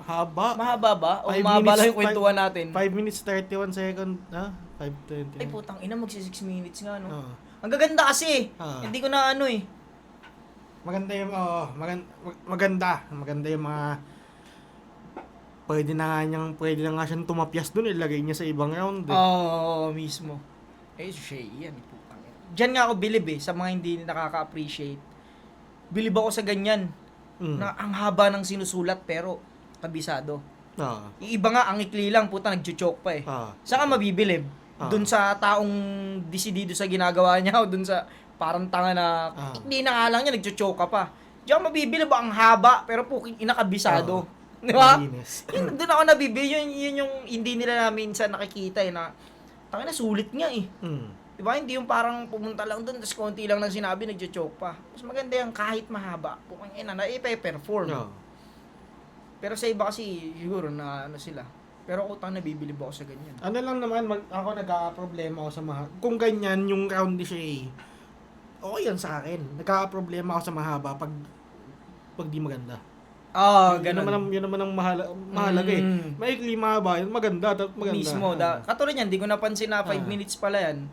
haba. Mahaba ba? O 5 mahaba lang minutes, yung kwentuhan natin? 5 minutes 31 second, 5:20. Ay, putang ina, magsi 6 minutes nga, no? Oo. Ang gaganda kasi. Hindi ko na eh. Maganda yung, maganda yung mga, pwede na nga siyang tumapyas dun, ilagay niya sa ibang round. Mismo. Shay, yan, putang ina. Diyan nga ako bilib sa mga hindi nakaka-appreciate. Bilib ako sa ganyan. Na ang haba ng sinusulat pero kabisado. Iba nga, ang ikli lang, puta, nagjo-choke pa eh. Saan ka mabibilib? Dun sa taong disidido sa ginagawa niya o dun sa parang tanga na hindi na nga lang niya, nagjo-choke ka pa. Diyan mabibili ba ang haba, pero puking inakabisado. Di ba? Malinis. Doon ako nabibili, yun yung hindi nila minsan nakikita na, tangina sulit nga eh. Di ba? Hindi yung parang pumunta lang doon, tapos konti lang nang sinabi, nagjo-choke pa. Mas maganda yung kahit mahaba, puking ina na ipe-perform. Oo. Pero sa iba kasi, siguro na ano sila. Pero utang nabibili ba ako sa ganyan? Ano lang naman, ako nagka-problema ako sa kung ganyan yung round ni Shay, okay yan sa akin. Nagka-problema ako sa mahaba pag di maganda. Ganun. Yun naman ang mahalaga eh. Maikli, mahaba, yun maganda. Maganda. Mismo. Katulad yan, di ko napansin na 5 minutes pala yan.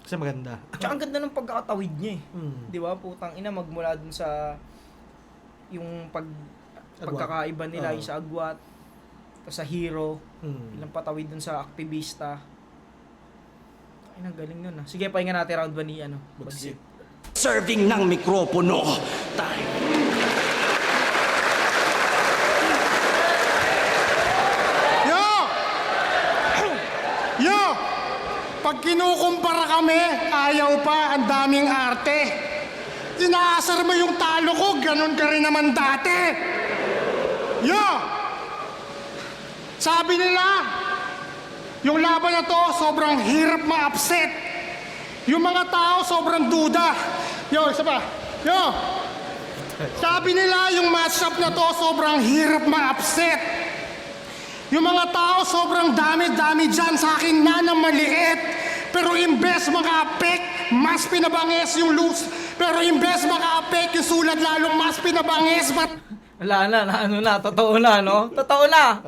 Kasi maganda. Tsaka ang ganda ng pagkakatawid niya eh. Di ba? Putang ina, magmula dun sa yung pagkakaiba nila, yung sa agwat, tapos sa hero, ilang patawid dun sa aktivista. Ay, ang galing nun ah. Sige, pahinga natin round 1 ni Bagsik. Serving ng mikropono. Time. Yo! Pag kinukumpara kami, ayaw pa, ang daming arte. Inaasar mo yung talo ko, ganun ka rin naman dati. Yo! Sabi nila, yung laban na to, sobrang hirap ma-upset. Yung mga tao, sobrang duda. Yo, isa pa. Yo! Sabi nila, yung matchup na to, sobrang hirap ma-upset. Yung mga tao, sobrang dami-dami dyan sa akin na maliit. Pero imbes maka-apek, mas pinabangis yung loose. Pero imbes maka-apek yung sulat, lalong mas pinabangis. Wala na, totoo na, no? Totoo na!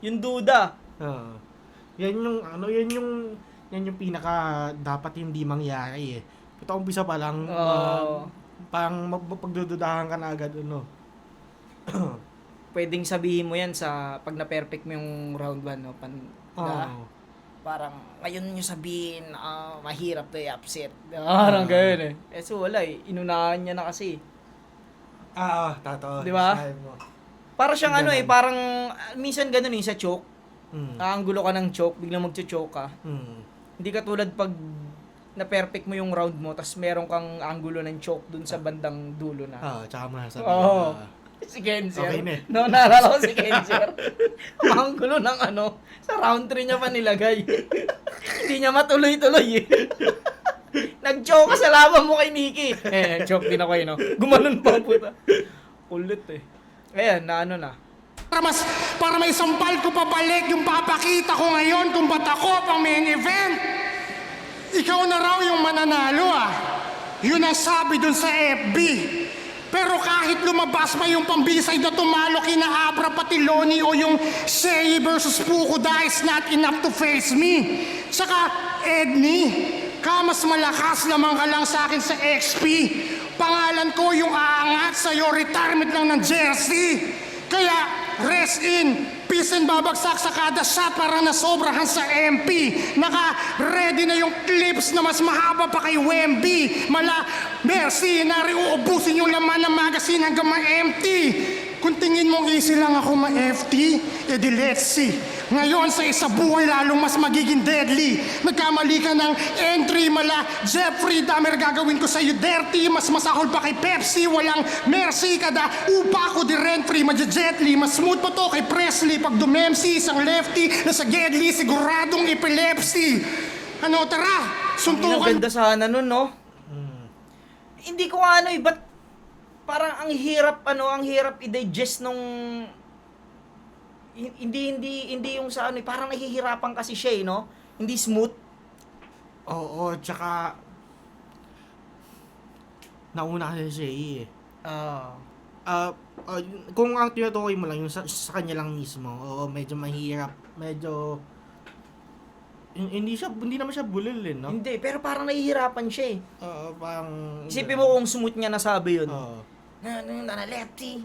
Yung duda. Yan yung pinaka dapat hindi mangyari eh. Ito umpisa pa lang, parang pagdududahan ka na agad, Pwedeng sabihin mo yan sa pag na-perfect mo yung round 1, no? Parang, ngayon nyo sabihin, mahirap to i-upset. Parang ganyan eh. So wala eh, inunahan niya na kasi. Totoo. Di ba? Para siyang parang, minsan ganun sa choke. Aangulo ka ng choke, biglang magcho-choke ka. Hindi katulad pag na-perfect mo yung round mo, tas meron kang angulo ng choke dun sa bandang dulo na. Tsaka mo nasabi. Si Kenzer. Okay na eh. No, naalala ko si Kenzer. Ang gulo ng sa round 3 niya pa nilagay. Hindi niya matuloy-tuloy eh. Nag-choke ka sa laban mo kay Nikki. Choke din ako Gumanon pa puta. Ulit eh. Ayan, na. Para may sampal ko pabalik yung papakita ko ngayon kung ba't ako pang main event. Ikaw na raw yung mananalo Yun ang sabi dun sa FB. Pero kahit lumabas pa yung pambisay na tumalo kina Abra pati Loni o yung Shay versus Fukuda is not enough to face me. Saka, Edney, mas malakas lamang ka lang sa akin sa XP. Pangalan ko yung aangat sa'yo, retirement lang ng jersey. Kaya, rest in peace and babagsak sa kada shot para nasobrahan sa MP. Naka-ready na yung clips na mas mahaba pa kay Wemby. Mercy, uubusin yung laman ng magazine hanggang ma-empty. Kung tingin mong easy lang ako ma-FT, edi let's see. Ngayon sa isa buhay lalong mas magiging deadly. Nagkamali ka ng entry, Jeffrey Dahmer gagawin ko sa'yo dirty. Mas masahol pa kay Pepsi, walang mercy. Kada upa ko di rent-free, madya-jetly. Mas smooth pa to kay Presley. Pag dumemsi, isang lefty na sa Gedli, siguradong epilepsy. Tara, Ang suntukan. ganda sana nun, no? Hindi ko ba't parang ang hirap i-digest nung hindi yung sa parang nahihirapan kasi siya no? Hindi smooth. Oo, tsaka nauna kasi siya kung ang tinutukoy mo lang yung sa kanya lang mismo, medyo mahirap, medyo hindi naman siya bulil no? Hindi, pero parang nahihirapan siya eh. Parang Isipin mo kung smooth niya nasabi yun. na lefty.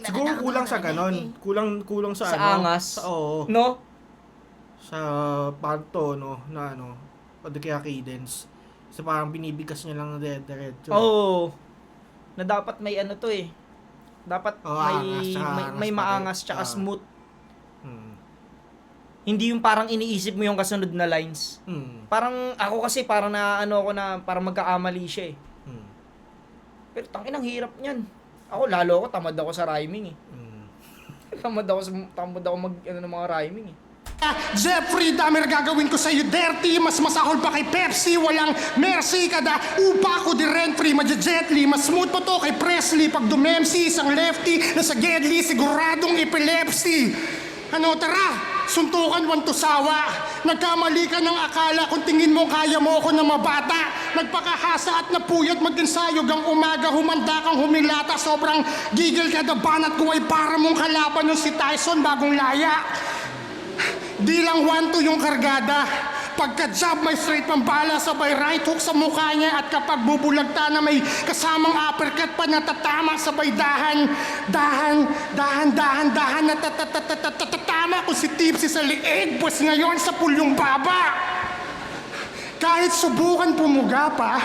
siguro kulang sa ganon, kulang sa Sa angas. No? Sa panto na o di kaya cadence. So parang binibigas niya lang na diretso. Na dapat may to eh. Dapat may maangas tsaka smooth. Hindi yung parang iniisip mo yung kasunod na lines. Parang ako kasi parang na ako na parang magkakamali siya eh. Pero tangin ang hirap niyan. Ako lalo ako tamad ako sa rhyming eh. tamad ako mag ano ng mga rhyming eh. Jeffrey, dami na gagawin ko sa'yo dirty. Mas masahol pa kay Pepsi. Walang mercy kada upa ko di rent-free. Madya-jetly, mas smooth pa to kay Presley. Pag dumemsi, isang lefty na sa gedli, siguradong epilepsy. Ano, tara, suntukan wan to sawa. Nagkamali ka ng akala kung tingin mo kaya mo ako na mabata. Nagpakahasa at napuyat mag-ensayog ang umaga. Humanda kang humilata, sobrang gigil kada banat ko ay para mong kalaban ng si Tyson bagong laya. Di lang 1-2 yung kargada. Pagka-jab may straight pambala, sabay right hook sa mukha niya. At kapag bubulagta na may kasamang uppercut pa natatama, sabay dahan natatatama kung si Tipsy sa liig, pues ngayon sa pulyong baba. Kahit subukan pumuga pa,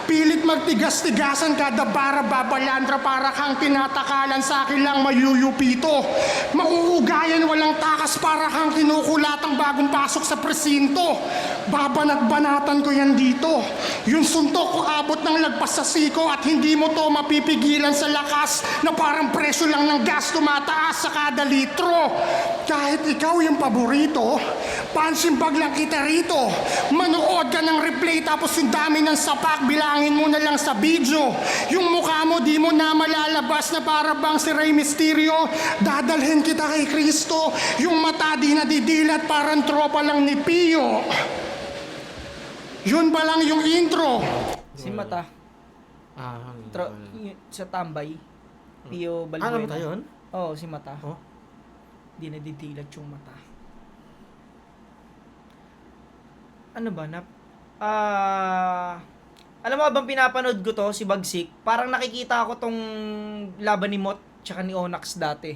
pilit magtigas-tigasan kada bara babalandra para kang tinatakalan sa akin lang mayuyupito. Mauugayan walang takas para kang kinukulatang bagong pasok sa presinto. Babanat-banatan ko yan dito. Yung suntok ko abot ng lagpas sa siko at hindi mo to mapipigilan sa lakas na parang presyo lang ng gas tumataas sa kada litro. Kahit ikaw yung paborito, punching bag lang kita rito. Manood ka ng replay tapos yung dami ng sapak, bilangin mo na lang sa video. Yung mukha mo di mo na malalabas na para bang si Rey Mysterio. Dadalhin kita kay Kristo. Yung mata di nadidilat parang tropa lang ni Pio. Yun pa lang yung intro. Si Mata. Sa Tambay. Pio Balbuena. Ano ba yun? Oo, si Mata. Oh? Di nadidilat yung mata. Ano ba na? Alam mo bang pinapanood ko to, si Bagsik? Parang nakikita ko tong laban ni Mot tsaka ni Onyx dati.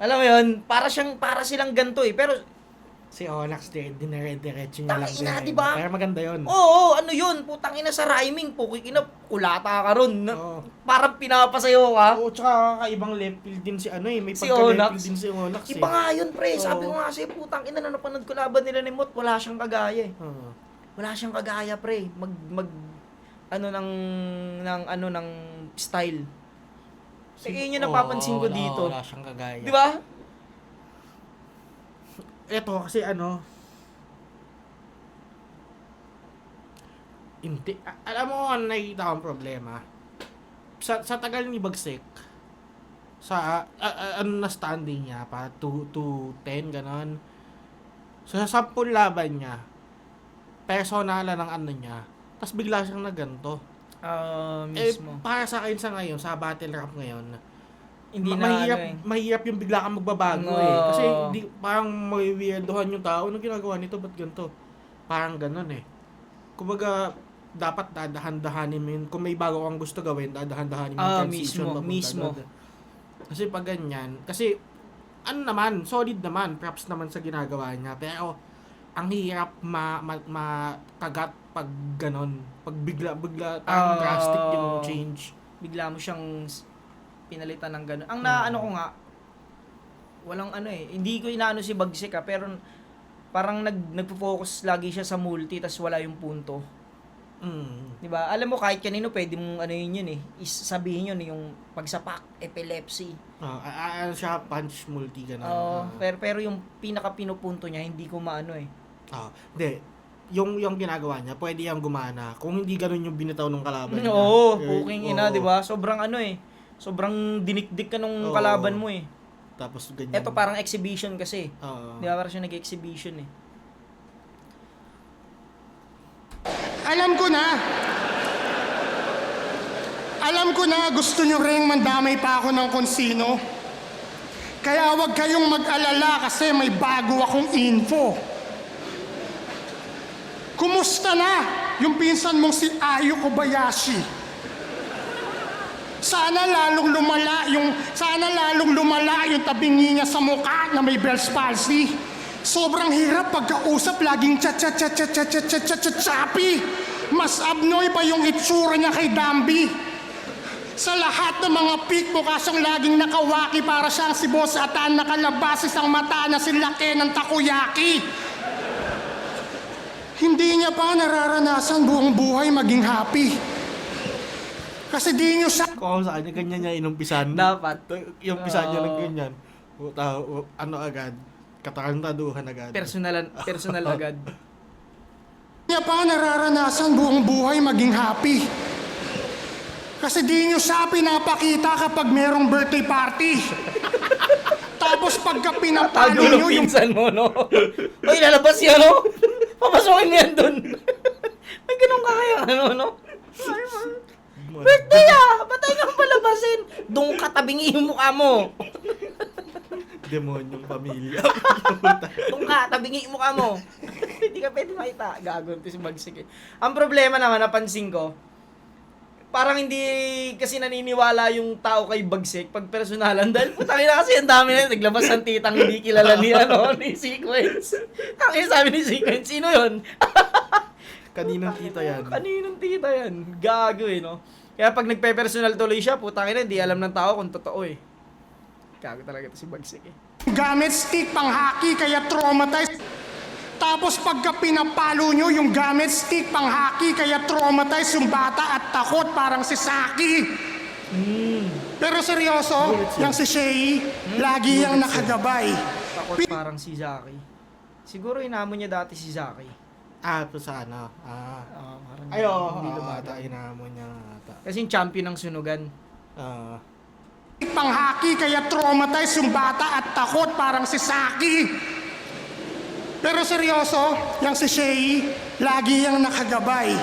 Alam mo yun, para silang ganto eh. Pero Si Onyx, dinire-diretso niya lang. Tangina, di ba? Pero maganda yun. oo, ano yun? Putang ina sa rhyming po. Kikina, kulata ka ron. Oo. Parang pinapasayo ka. Oo, tsaka kakaibang left field din si ano eh. May Si pagka-left Onyx. field din si Onyx eh. Iba nga yun, pre. Sabi Oo. ko nga sa'yo, putang ina na napanood ko laban nila ni Mot. Wala siyang kagaya eh. Oo. Wala siyang kagaya, pre. Ng style. Yun yung napapansin ko dito. Wala siyang kagaya. Di ba? Ito kasi ano, hindi, alam mo ano nakikita kong problema? Sa tagal ni Bagsik, sa ano na standing niya, pa 2-10, ganon. So, sa 10 laban niya, personalan ng ano niya, tapos bigla siyang naganto. Mismo. Para sa akin sa ngayon, sa battle rap ngayon, Hindi na mahirap, ano eh. mahirap yung bigla kang magbabago No. eh. Kasi di, parang may-weirdohan yung tao. Anong ginagawa nito? Ba't ganito? Parang ganun eh. Kumbaga, dapat dadahan-dahanin mo yun. Kung may bago kang gusto gawin, dadahan-dahanin mo yung transition. papunta mismo. doon. Kasi pag ganyan, kasi ano naman, solid naman, props naman sa ginagawa niya. Pero, ang hirap makagat pag ganon. Pag bigla, parang drastic yung change. Bigla mo siyang pinalitan ng gano'n. Ang naano ko nga, walang ano eh, hindi ko inaano si Bagsik pero parang nagpo-focus lagi siya sa multi tas wala yung punto. Di ba? Alam mo kahit kanino pwede mong ano yun eh, sabihin yun yung pagsapak, epilepsy. Ano siya, punch multi ganon. Pero yung pinaka pinupunto niya hindi ko maano eh. Hindi. Yung ginagawa niya, pwede yung gumana. Kung hindi ganun yung binitaw ng kalaban niya. Oo, puking ina, di ba? Sobrang ano eh. Sobrang dinikdik ka nung Oo. kalaban mo eh. Tapos ganyan. Ito parang exhibition kasi. Oo. Di ba? Parang siya nag-exhibition eh. Alam ko na gusto nyo ring mandamay pa ako ng konsino. Kaya wag kayong mag-alala kasi may bago akong info. Kumusta na yung pinsan mong si Ayu Kobayashi? Sana lalong lumala yung tabingi niya sa mukha na may Bell's palsy. Sobrang hirap pagkausap, laging chapi. Mas abnoy pa yung itsura niya kay Dambi. Sa lahat ng mga pic, mukha siyang laging nakawaki para siyang si Boss Atan, nakalabas isang mata na si laki ng takoyaki. Hindi niya pa nararanasan buong buhay maging happy. Kasi di nyo sa... Kung ako sa kanya, ganyan niya inumpisan. Dapat. Yung umpisa niya ng Oo. ganyan. Ano agad, katarantaduhan agad. Personal agad. niya pa nararanasan buong buhay maging happy. Kasi di nyo siya pinapakita kapag merong birthday party. Tapos pagka pinapalo Tago nyo ng yung... pinsan mo, no? Uy, lalabas yan, no? Papasokin mo yan dun. May ganun ka kaya, ano, no? Birthday ba't tayo kang palabasin? Doon katabingi yung mukha mo. Demonyong pamilya. Doon ka, tabingi yung mukha mo. Hindi ka pwede makita. Gago, ito si Bagsik eh. Ang problema naman, napansin ko, parang hindi kasi naniniwala yung tao kay Bagsik pag personalan dahil putangin na kasi ang dami na naglabas ng titang hindi kilala ni ni Sequence. Ang sabi ni Sequence, sino yun? Kaninang tita yan? Kaninong tita yan? Gago eh, no? Kaya pag nagpe-personal tuloy siya, putangin na, hindi alam ng tao kung totoo eh. Gago talaga ito si Bagsik eh. gamit stick pang hockey kaya traumatized. Tapos pagka pinapalo nyo yung gamit stick pang hockey kaya traumatized yung bata at takot parang si Saki. Pero seryoso, yung si Shay, lagi yung nakagabay. Takot parang si Zaki. Siguro inamon niya dati si Zaki. Sa ano? Parang Ayo, hindi lumata. ata, inamo niya ata. Kasi yung champion ng sunugan. Pang hockey kaya traumatized yung bata at takot parang si Saki. Pero seryoso, yung si Shay, lagi yung nakagabay.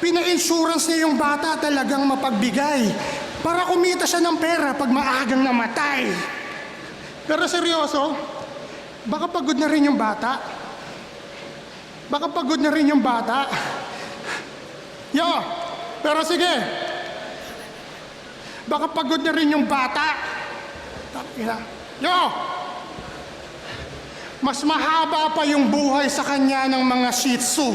Pina-insurance niya yung bata talagang mapagbigay para kumita siya ng pera pag maagang namatay. Pero seryoso, baka pagod na rin yung bata. Baka pagod na rin yung bata. Yo, pero sige. Baka pagod na rin yung bata. Yo! Mas mahaba pa yung buhay sa kanya ng mga Shih Tzu.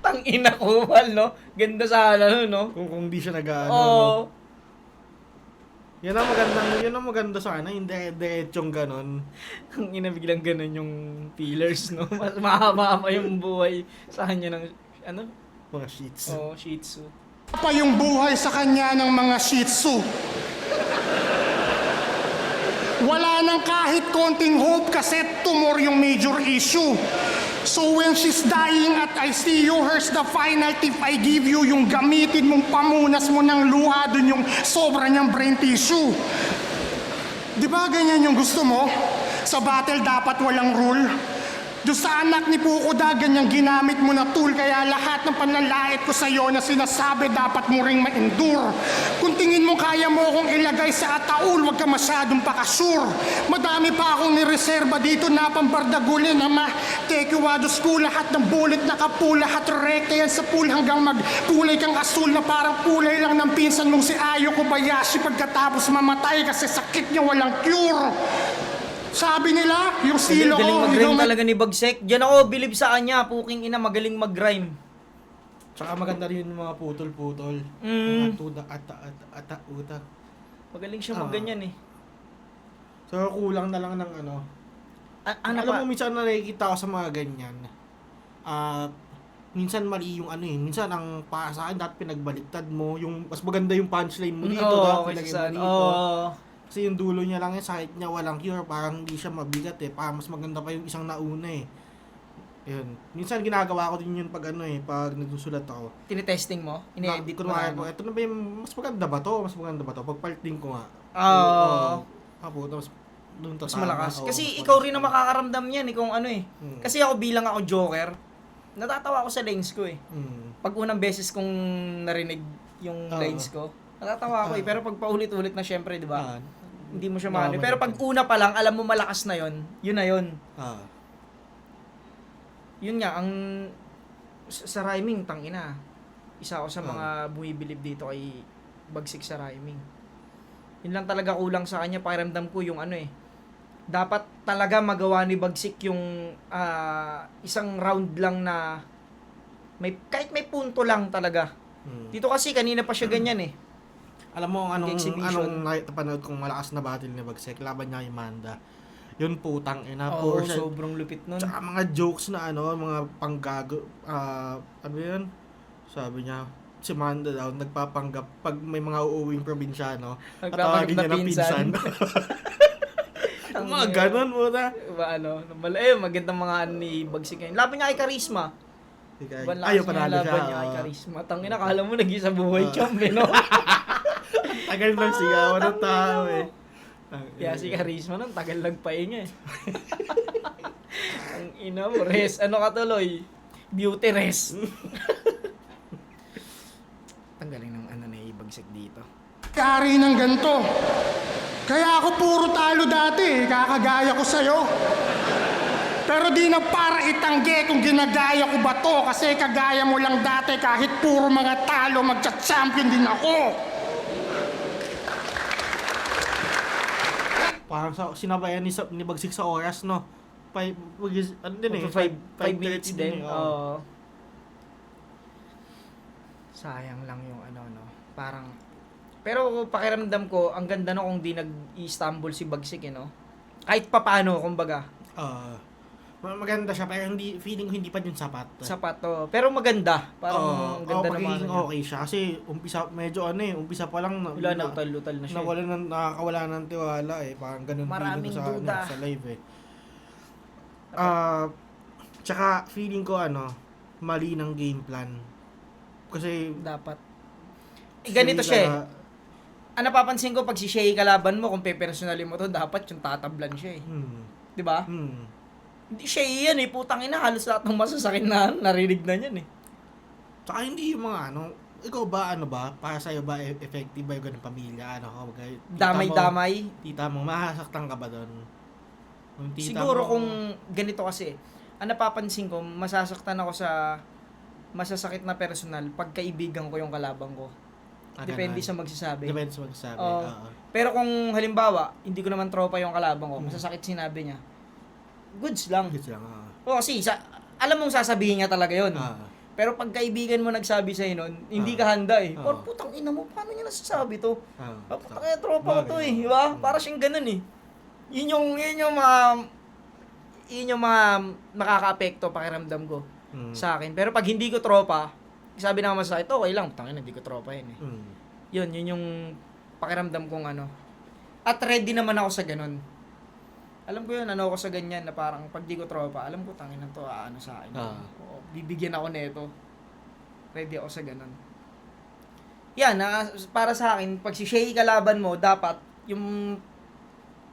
Tang ina Kumal, no? Ganda sana nun, no? Kung di siya nag-ano, Oo. no? Yan ang maganda sana, hindi diretsong ganon. Ang ina biglang ganun yung pillars, no? Mas mahaba pa yung buhay sa kanya ng, ano? Mga sheets. Oh, Shih Tzu. Pa yung buhay sa kanya ng mga Shih Tzu. Wala nang kahit konting hope kasi tumor yung major issue. So when she's dying at ICU, here's the final tip I give you, yung gamitin mong pamunas mo ng luha dun yung sobra niyang brain tissue. Di ba ganyan yung gusto mo? Sa battle dapat walang rule. Doon sa anak ni Pukoda, ganyang ginamit mo na tool, kaya lahat ng panlalait ko sa'yo na sinasabi dapat mo ring ma-endure. Kung tingin mo kaya mo akong ilagay sa ataul, huwag ka masyadong pakasure. Madami pa akong nireserba dito na pambardagulin na ma-tekiwado school, lahat ng bullet nakapool, lahat rekta yan sa pool hanggang magkulay kang asul na parang kulay lang ng pinsan mong si Ayo Kobayashi pagkatapos mamatay kasi sakit niya walang cure. Sabi nila, yung silo Galing ko, mag-rhyme talaga ni Bagsik. Diyan ako bilib sa kanya, puking ina, magaling mag-rhyme. Tsaka maganda rin yung mga putol-putol. Mm. Mga tuda, ata-uta. Magaling siya mag-ganyan eh. So, kulang na lang ng ano. Ano Alam pa? mo, minsan na nakikita ko sa mga ganyan. Minsan mali yung ano eh. Minsan ang para sa akin, dapat pinagbaliktad mo. Yung, mas maganda yung punchline mo dito. Oo, dapat kasi ilagay mo sa... dito. Oo. Kasi yung dulo niya lang, yung sakit niya walang cure, parang hindi siya mabigat eh. Parang mas maganda pa yung isang nauna eh. Yun. Minsan ginagawa ko din yun pag ano eh, pag nagsusulat ako. Tinitesting mo? Ini-edit mo Kunwari na po, ano? ito na ba yung, mas maganda ba to? Mas maganda ba to? Pag-parting ko nga. Oo. Puta, mas doon Mas tatama. malakas. Oo, Kasi mas ikaw malakas rin ang pa. makakaramdam yan eh kung ano eh. Kasi ako bilang ako Joker, natatawa ako sa lines ko eh. Pag unang beses kong narinig yung lines ko, natatawa ako eh. Pero pag paulit-ulit na syempre, di ba? Hindi mo siya maano. Pero pag una pa lang, alam mo malakas na yon, yun na yun. Yun nga, ang sa rhyming, tangina. Isa ako sa mga bumibilib dito kay Bagsik sa rhyming. Yun lang talaga kulang sa kanya, pakiramdam ko yung ano eh. Dapat talaga magawa ni Bagsik yung isang round lang na kahit may punto lang talaga. Dito kasi kanina pa siya ganyan eh. Alam mo anong Exhibition. napanood kong malakas na battle ni Bagsik, laban niya kay Manda. Yun putang ina, Oo, puro siya. sobrang lupit nun. Tsaka mga jokes na ano, mga panggago, ano yun? Sabi niya, si Manda daw, nagpapanggap pag may mga uuwing probinsyano, Nagpapanggap tatawagin na niya ng pinsan. Yung mga ganon mo na. Magandang mga ano ni Bagsik ngayon. Laban niya kay Charisma. Ayaw panalo siya. Laban niya kay Charisma. Tangina, kala mo nag-isa buhay champ, no? Tagal lang sigawan ng tao eh. Kaya si Charisma nang tagal nagpahinga eh. Ang ina mo, rest. Ano ka tuloy? Beauty rest. Tanggalin ng ano na Bagsik dito. Kari ng ganito. Kaya ako puro talo dati, kakagaya ko sa'yo. Pero di na para itanggi kung ginagaya ko ba to, kasi kagaya mo lang dati kahit puro mga talo, magcha-champion din ako. Parang sinabayan ni Bagsik sa oras, no? Ano din eh? 5 minutes 5:30 din. eh, Oo. Sayang lang yung ano, no? Parang, pero pakiramdam ko, ang ganda no kung di nag-Istanbul si Bagsik, eh, no? Kahit papaano, kumbaga. Maganda siya, pero feeling ko hindi pa din sapat. Sapat to. Pero maganda. Parang ang ganda naman. Magiging okay siya. Kasi umpisa pa lang Wala na, utal-utal na siya. nakakawala ng tiwala eh. Parang ganun Maraming feeling ko duda. sa live eh. Tsaka feeling ko mali ng game plan. Kasi Dapat. Ganito siya eh. Ang napapansin ko, pag si Shay kalaban mo, kung pe-personalin mo to, dapat yung tatablan siya eh. Di ba? Hindi Shay yan eh. Putang ina, halos lahat ng masasakit na narinig na niyan eh. Tsaka hindi yung mga ikaw ba para sa'yo ba effective ba yung ganun pamilya? Damay-damay. Tita mo, mahasaktan ka ba doon? Siguro kung ganito kasi, ang napapansin ko, masasaktan ako sa masasakit na personal pag kaibigan ko yung kalabang ko. Depende sa magsasabi. Depende sa magsasabi. Pero kung halimbawa, hindi ko naman tropa yung kalabang ko, masasakit sinabi niya, goods lang. Goods lang. Kasi alam mong sasabihin niya talaga yun. Pero pag kaibigan mo nagsabi sa'yo nun, hindi ka handa eh. Por putang ina mo, paano niya nasasabi to? Putang ina, tropa ko to eh. Diba? Para siyang ganun eh. Yun yung mga nakaka-apekto pakiramdam ko sa akin. Pero pag hindi ko tropa, sabi na masakit, okay lang, tangina, hindi ko tropa yun eh. Yun yung pakiramdam kong ano. At ready naman ako sa ganun. Alam ko yun, ako sa ganyan na parang pag di ko tropa, alam ko tangina to, ano sa akin. Oo, bibigyan ako nito. Ready ako sa ganun. Yan, para sa akin, pag si Shay kalaban mo, dapat yung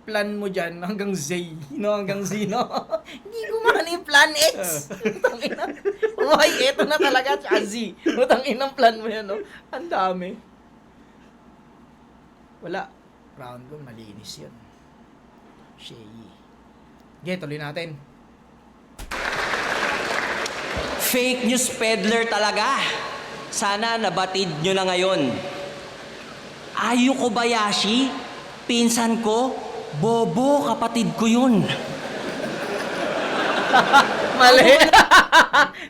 plan mo dyan hanggang Z, hanggang Z, no? Hindi ko man yung plan X. Tangina. Y, eto na talaga, tsaka Z. Tanginang plan mo yan, no? Ang dami. Wala. Round ko, malinis yan. Shay. Okay, tuloy natin. Fake news peddler talaga. Sana nabatid nyo na ngayon. Ayu Kobayashi, pinsan ko, bobo kapatid ko yun. Mali.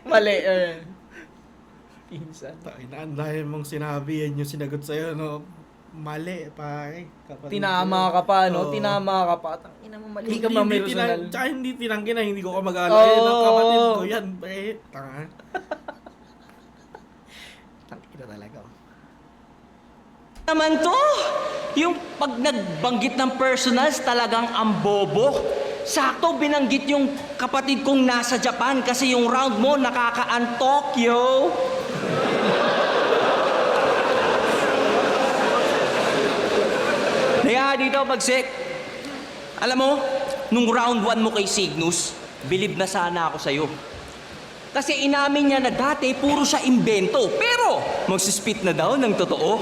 Mali. Pinsan. Ang dahil mong sinabi, yan yung sinagot sa'yo, no? Mali, pare. Tinama ka pa, no? Tinama ka pa. Tangina mo, mali ka personal. Tsaka hindi tinanggi na, hindi ko ka mag-alala. Ng kapatid ko yan, pre. Tanga. Tangina talaga. Naman to, yung pag nagbanggit ng personals talagang ang bobo. Sakto binanggit yung kapatid kong nasa Japan kasi yung round mo nakakaantok, yo. Kaya dito, Bagsik. Alam mo, nung round 1 mo kay Cygnus, bilib na sana ako sa'yo. Kasi inamin niya na dati puro siya imbento, pero magsispit na daw ng totoo.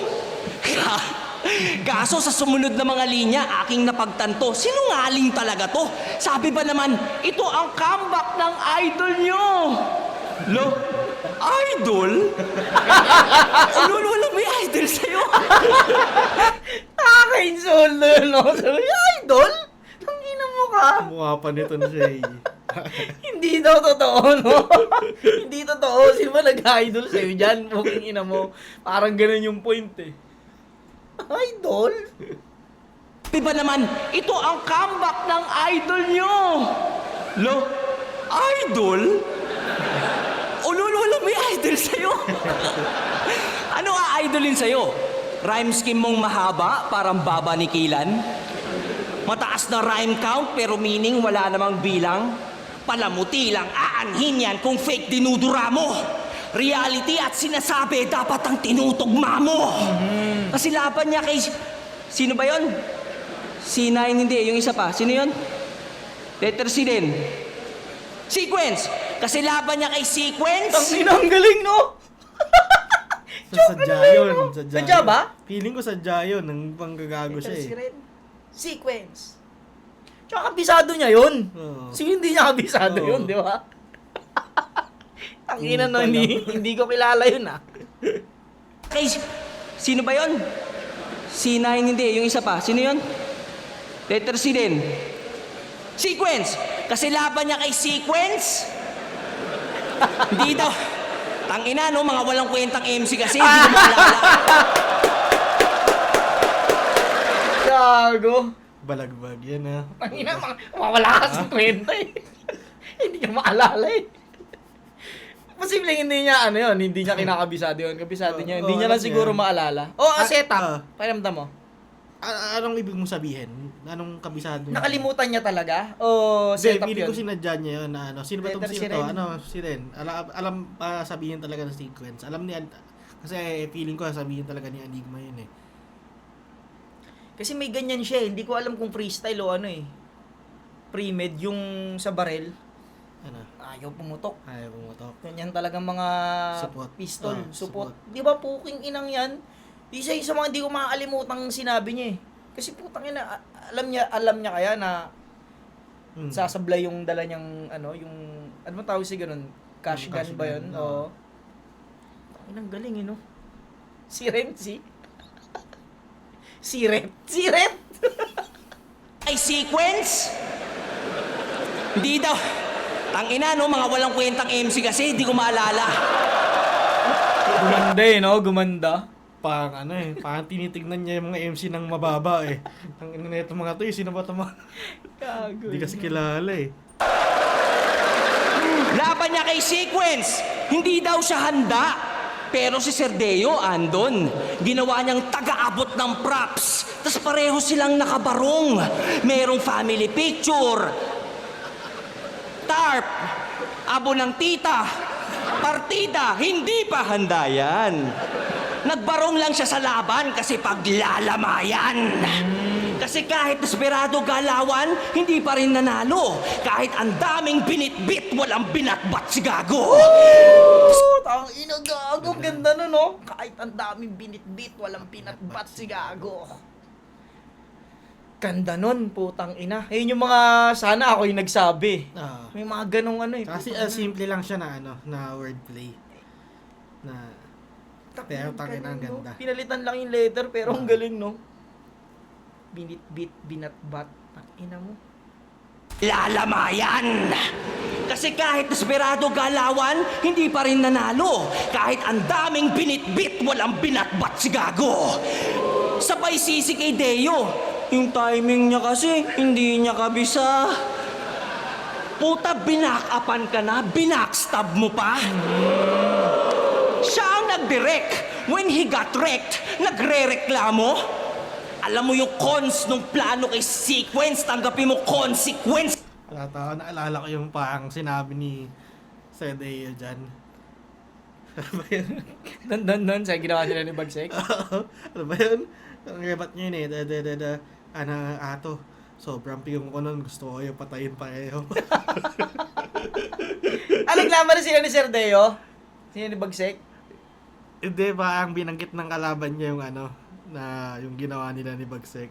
Kaso sa sumunod na mga linya, aking napagtanto, sinungaling talaga to. Sabi ba naman, ito ang comeback ng idol nyo. Lo, idol? Lolo, wala may idol sa'yo. Nakaka-insult no? Idol? Tangina mo ka. Mukha pa nito na siya eh. Hindi daw totoo, no? Hindi totoo. Sino ba nag-idol sa'yo dyan? Mukhang ina mo. Parang ganun yung point eh. Idol? Sabi ba naman, ito ang comeback ng idol nyo. Lo, idol? O lolo, wala may idol sa'yo. idolin sa'yo. Rhyme scheme mong mahaba, parang baba ni Kilan. Mataas na rhyme count, pero meaning wala namang bilang. Palamuti lang, aanhin yan kung fake dinudura mo. Reality at sinasabi, dapat ang tinutugma mo. Kasi laban niya kay... Sino ba yon? C9, hindi. Yung isa pa. Sino yon? Letter C din. Sequence! Kasi laban niya kay Sequence. Ang ina, ang galing, no? Sadya yun. Sadya ba? Feeling ko sadya yun. Nang panggagago siya Si eh. Ren. Sequence. Tsaka kabisado niya yun. Oo. Sige, hindi niya kabisado Oo. yun, di ba? Ang ina no, hindi ko kilala yun, ah. Kay... Sino ba yon? C9, hindi. Yung isa pa. Sino yon? Letter C din. Sequence! Kasi laban niya kay Sequence. Hindi daw. Tangina, no? Mga walang kwentang MC kasi. Hindi ko maalala. Gago. Balagbag yan ha. Ang ina, mawala ka sa kwenta eh. Hindi niya maalala eh. Posibleng hindi niya, ano yun, hindi niya kinakabisado yun. Kabisado niya, hindi niya lang alam siguro niya. maalala. Setup. ah. Pakiramdam mo. Anong ibig mong sabihin? Anong kabisado niya? Nakalimutan niya talaga? O Hindi, setup feeling yun? ko sinadya niya yun na ano. Sino ba itong Letter sino si to? Ren. Ano, si Ren. Alam pa sabihin talaga ng sequence. Alam niya, kasi feeling ko sabihin talaga ni Enigma yun eh. Kasi may ganyan siya eh. Hindi ko alam kung freestyle o ano eh. Pre-med yung sa barel. Ano? Ayaw pumutok. Ayaw pumutok. Ganyan talagang mga Support. pistol, Support. support. Di ba puking inang yan? Isa sa mga hindi ko makakalimutang sinabi niya eh. Kasi putang ina, alam niya kaya na sasablay yung dala niyang ano, yung ano ba tawag si ganun? Cash Yung gun cash ba gun, yun? oo. Oo. Ang galing eh, no? Si Renzi. Si Red. Ay, Sequence? Hindi daw. Tangina, no? Mga walang kwentang MC kasi. Hindi ko maalala. Gumanda eh, no? Gumanda. Parang ano eh, parang tinitignan niya yung mga MC ng mababa eh. Ang ina na itong mga to eh, sino ba itong mga... Gago. Hindi kasi kilala eh. Laban niya kay Sequence. Hindi daw siya handa. Pero si Serdeo andon. Ginawa niyang taga-abot ng props. Tapos pareho silang nakabarong. Merong family picture. Tarp. Abo ng tita. Partida. Hindi pa handa yan. Nagbarong lang siya sa laban kasi paglalamayan. Kasi kahit desperado galawan, hindi pa rin nanalo. Kahit ang daming binitbit, walang binatbat si Gago. Tang ina, gago. Ang ganda nun, no? Kahit ang daming binitbit, walang pinatbat si Gago. Ganda nun, putang ina. Ayun yung mga, sana ako yung nagsabi. Ah. May mga ganong ano eh. Kasi simple lang siya na ano, na wordplay. Na pero tangin ang galing, no? ganda. Pinalitan lang yung letter, pero ang galing, no? Binitbit, binatbat. Tang ina mo. Lalamayan! Kasi kahit desperado galawan, hindi pa rin nanalo. Kahit ang daming binitbit, walang binatbat si Gago. Sabay sisi kay Deo. Yung timing niya kasi, hindi niya kabisa. Puta, binakapan ka na, binackstab mo pa. Siya ang nag-direct. When he got wrecked, nagre-reklamo. Alam mo yung cons nung plano kay Sequence, tanggapin mo consequence. Naalala ko yung parang sinabi ni Serdeo dyan. Ano ba yun? Doon, sa ginawa nila ni Bagsek. Ano ba yun? Ang rebat niya yun eh. Ato, sobrang piyong ko nun. Gusto ko yung patayin pareho. Anong laban na sila ni Serdeo? Sino ni Bagsek? Hindi, parang binanggit ng kalaban niya yung ano, na yung ginawa nila ni Bagsek.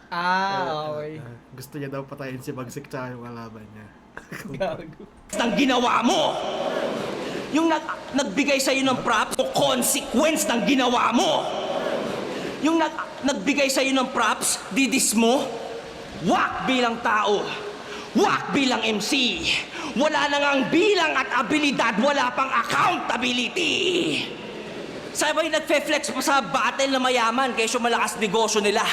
Okay. Gusto niya daw patayin si Bagsek tsaka yung kalaban niya. Gago. Ang ginawa mo. Yung nagbigay sa'yo ng props, o consequence ng ginawa mo. Yung nagbigay sa'yo ng props, didis mo, wak bilang tao, wak bilang MC. Wala na ngang bilang at abilidad, wala pang accountability. Sabay nagfe-flex pa sa battle na mayaman kaysa malakas negosyo nila.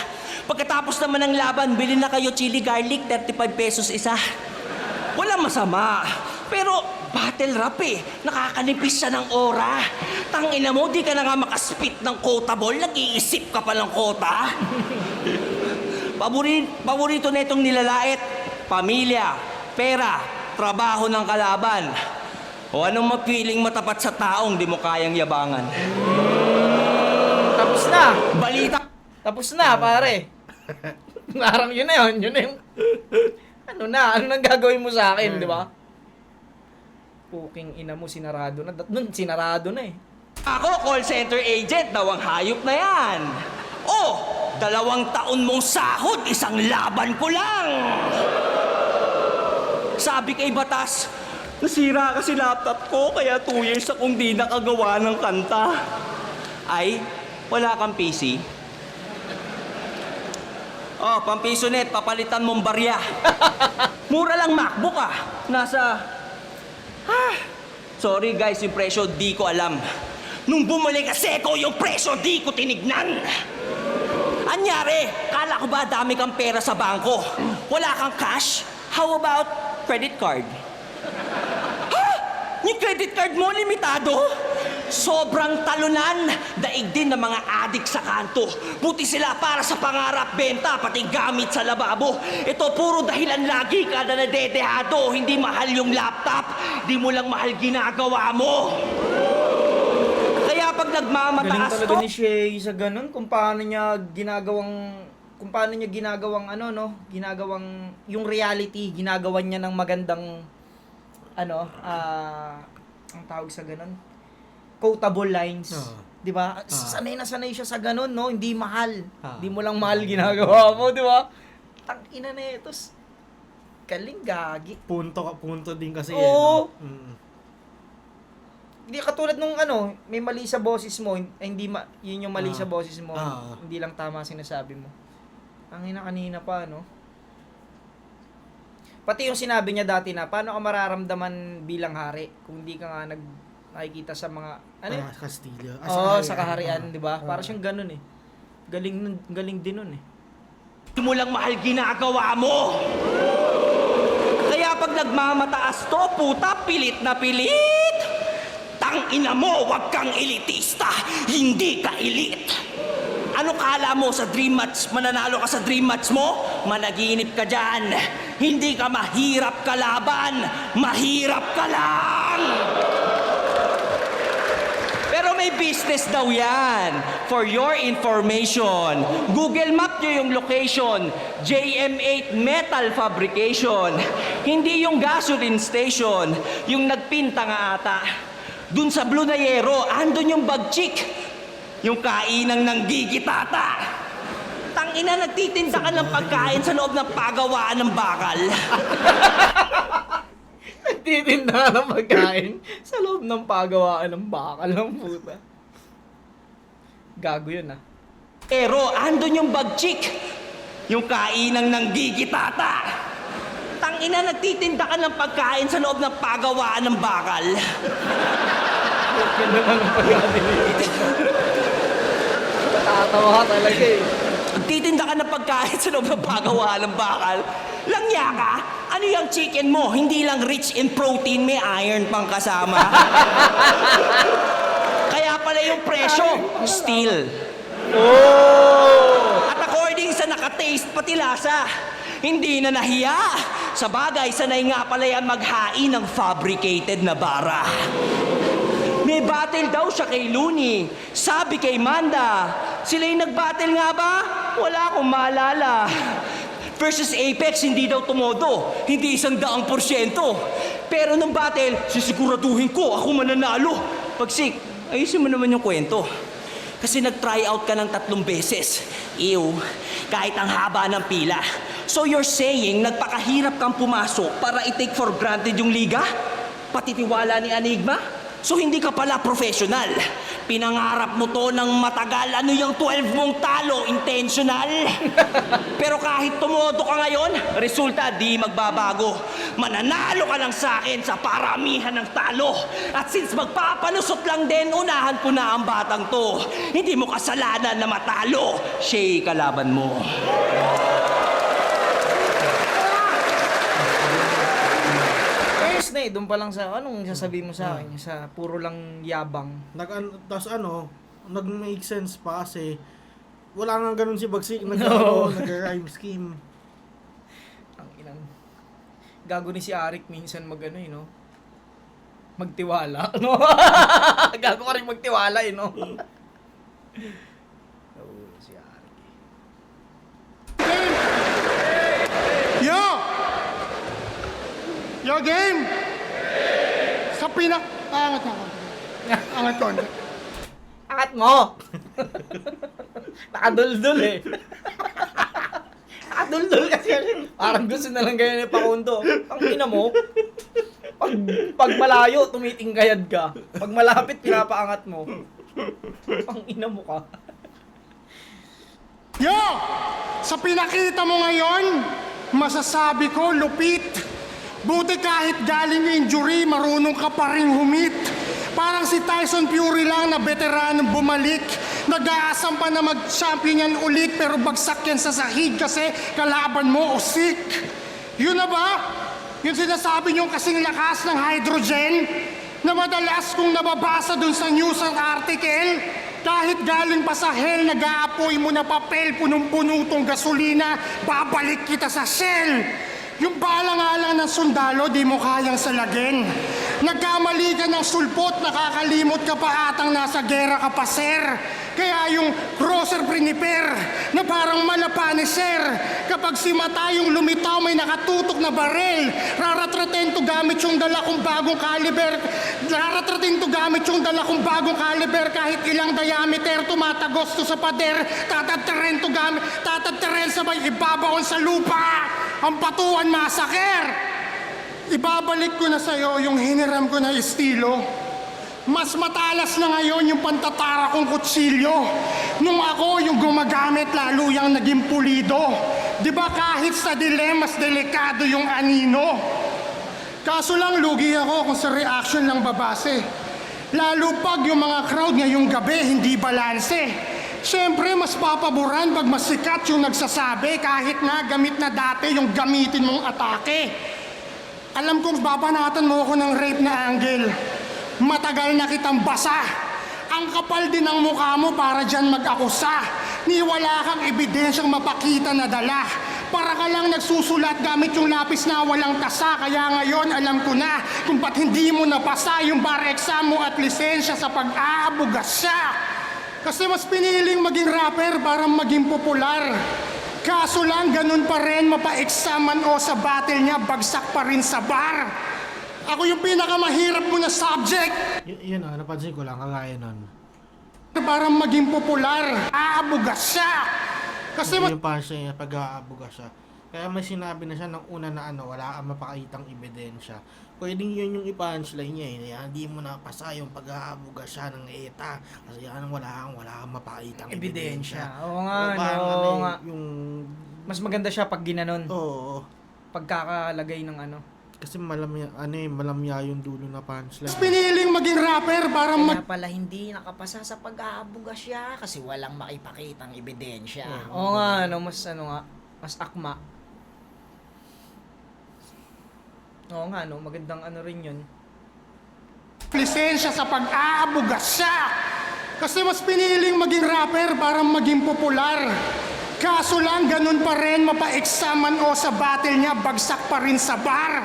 Pagkatapos naman ng laban, bilhin na kayo chili garlic, 35 pesos isa. Walang masama. Pero Battle rap eh. Nakakanipis siya ng aura. Tangina mo, di ka na nga makaspit ng quotable. Nag-iisip ka pa ng kota. Paborito na itong nilalait. Pamilya, pera, trabaho ng kalaban. O anong mapiling matapat sa taong di mo kayang yabangan? Tapos na. Balita. Tapos na, pare. Parang yun na yun. Yun na yung... Ano nang gagawin mo sa akin, di ba? Puking ina mo, sinarado na. Nun, sinarado na eh. Ako, call center agent, daw ang hayop na yan. Oh, 2 taon mong sahod, isang laban ko lang. Sabi kay Batas, nasira kasi laptop ko, kaya 2 years akong di nakagawa ng kanta. Ay, wala kang PC? Oh, pampiso net, papalitan mong barya. Mura lang MacBook ah. Nasa... Sorry guys, yung presyo di ko alam. Nung bumalik kasi ko, yung presyo di ko tinignan. Anyari, kala ko ba dami kang pera sa bangko? Wala kang cash? How about credit card? Ha? Yung credit card mo, limitado? Sobrang talunan, daig din ng mga adik sa kanto. Buti sila para sa pangarap, benta, pati gamit sa lababo. Ito puro dahilan lagi kada nadedehado. Hindi mahal yung laptop, di mo lang mahal ginagawa mo. Kaya pag Galing nagmamataas talaga to, ni Shay sa ganun, kung paano niya ginagawang ano, no? Ginagawang, yung reality, ginagawan niya ng magandang, ano, ang tawag sa ganun, quotable lines. Di ba? Sanay na sanay siya sa ganun, no? Hindi mahal. Hindi mo lang mahal ginagawa mo, di ba? Tangina na ito. Galing gagi. Punto din kasi Oo. yan. No? Hindi katulad nung ano, may mali sa boses mo, hindi yun yung mali sa boses mo, hindi lang tama sinasabi mo. Ang kanina pa, no? Pati yung sinabi niya dati na, paano ka mararamdaman bilang hari kung hindi ka nga nakikita sa mga, ano yun? Kastilyo. Sa kaharian, di ba? Para siyang ganun eh. Galing din nun eh. di mo lang mahal ginagawa mo. Kaya pag nagmamataas to, puta, pilit na pilit. Tangina mo, wag kang elitista. Hindi ka elite. Ano kala mo sa dream match? Mananalo ka sa dream match mo? Managinip ka dyan. Hindi ka mahirap kalaban. Mahirap ka lang. Pero may business daw yan. For your information, Google Map nyo yung location. JM8 Metal Fabrication. Hindi yung gasoline station. Yung nagpinta nga ata. Dun sa Blue na Yero, andun yung bagchik. Yung kainang ng gigitata. Tangina, nagtitinda ka ng pagkain sa loob ng pagawaan ng bakal. Nagtitinda ng pagkain sa loob ng pagawaan ng bakal ng puta. Gago yun ah. Pero andun yung bagchik. Yung kainang ng gigitata. Tangina, nagtitinda ka ng pagkain sa loob ng pagawaan ng bakal. Ganda lang ang pagkain. Tatawa talaga eh. Nagtitinda ka ng pagkain sa loob ng pagawaan ng bakal. Langya ka? Ano yung chicken mo? Hindi lang rich in protein, may iron pang kasama. Kaya pala yung presyo, steel. Oh! At according sa nakataste pati lasa, hindi na nahiya. Sa bagay, sanay nga pala yan maghain ng fabricated na bara. May battle daw siya kay Looney. Sabi kay Manda, sila yung nag-battle nga ba? Wala akong maalala. Versus Apex, hindi daw tumodo. Hindi 100%. Pero nung battle, sisiguraduhin ko ako mananalo. Pagsik, ayusin mo naman yung kwento. Kasi nag-try out ka ng 3 beses. Ew, kahit ang haba ng pila. So you're saying, nagpakahirap kang pumasok para i-take for granted yung liga? Patitiwala ni Enigma? So hindi ka pala professional. Pinangarap mo to ng matagal. Ano yung 12 mong talo? Intentional? Pero kahit tumodo ka ngayon, resulta di magbabago. Mananalo ka lang sa akin sa paramihan ng talo. At since magpapalusot lang din, unahan ko na ang batang to. Hindi mo kasalanan na matalo. Siya'y kalaban mo. Ayos na eh. doon pa lang sa, anong sasabihin mo sa akin? Sa puro lang yabang. Tapos nag-make sense pa kasi wala nga ganun si Bagsik. No. Nag-rhyme scheme. Ang inang gago ni si Arik minsan no? Magtiwala, no? Gago ka rin magtiwala, no? Oo, si Arik. Yo! Yo, game! Sa Angat na ako. Angat ko. Angat mo! Nakaduldul eh. Nakaduldul kasi. Parang gusto na lang ganyan ni Pakundo. Ang ina mo, pag malayo, tumitinggayad ka. Pag malapit, pinapaangat mo. Ang ina mo ka. Yo! Sa pinakita mo ngayon, masasabi ko, lupit. Buti kahit galing injury, marunong ka pa rin humit. Parang si Tyson Fury lang na veteranong bumalik. Nag-aasam pa na mag-champion yan ulit, pero bagsak yan sa sahig kasi kalaban mo usik. Yun na ba? Yung sinasabi niyong kasing lakas ng hydrogen na madalas kong nababasa dun sa news ang article, kahit galing pa sa hell, nag-aapoy mo na papel, punong-puno tong gasolina, babalik kita sa shell. Yung balang-alang ng sundalo, di mo kayang salagin. Nagkamali ka ng sulpot, nakakalimot ka pa atang nasa gera ka pa, sir. Kaya yung crosser priniper na parang malapa ni sir. Kapag si mata yung lumitaw may nakatutok na barel, raratratin to gamit yung dala kong bagong caliber. Raratratin to gamit yung dala kong bagong caliber. Kahit ilang diameter, tumatagos to sa pader. Tatagtaren sabay ibabaon sa lupa. Ang patuan masaker. Ibabalik ko na sa'yo yung hiniram ko na estilo. Mas matalas na ngayon yung pantatara kong kutsilyo. Nung ako yung gumagamit, lalo yung naging pulido. Di ba kahit sa dilemas, delikado yung anino? Kaso lang lugi ako kung sa reaction lang babase. Lalo pag yung mga crowd ngayong gabi hindi balanse. Siyempre, mas papaboran pag masikat yung nagsasabi kahit na gamit na dati yung gamitin mong atake. Alam kong babanatan mo ako ng rape na angle. Matagal na kitang basa. Ang kapal din ng mukha mo para dyan mag-akusa. Ni wala kang ebidensyang mapakita na dala. Para ka lang nagsusulat gamit yung lapis na walang tasa. Kaya ngayon alam ko na kung ba't hindi mo napasa yung bar exam mo at lisensya sa pag-aabugas siya. Kasi mas piniling maging rapper para maging popular. Kaso lang, ganun pa rin, mapa-examan o sa battle niya, bagsak pa rin sa bar. Ako yung pinakamahirap mo na subject. Yun napansin ko lang, kagaya nun. Para maging popular, aabugas siya. Kasi Yung punchline niya, pag-aabuga siya. Kaya may sinabi na siya ng una na wala kang mapakitang ebidensya. Pwedeng yun yung i-punchline niya eh. Hindi mo napasa yung pag-aabuga siya ng ETA. Kasi yan wala kang mapakitang ebidensya. Oo nga, Parang oo nga. Yung... Mas maganda siya pag ginanon. Oo. Pagkakalagay ng ano. Kasi malamya yung dulo na punchline. mas piniling maging rapper para Kaya pala hindi nakapasa sa pag-aabuga siya kasi walang makipakitang ebidensya. Oo nga, mas akma. Oo nga, magandang rin yun. lisensya sa pag-aabugas siya. Kasi mas piniling maging rapper para maging popular. Kaso lang, ganun pa rin, mapa-examan o sa battle niya, bagsak pa rin sa bar.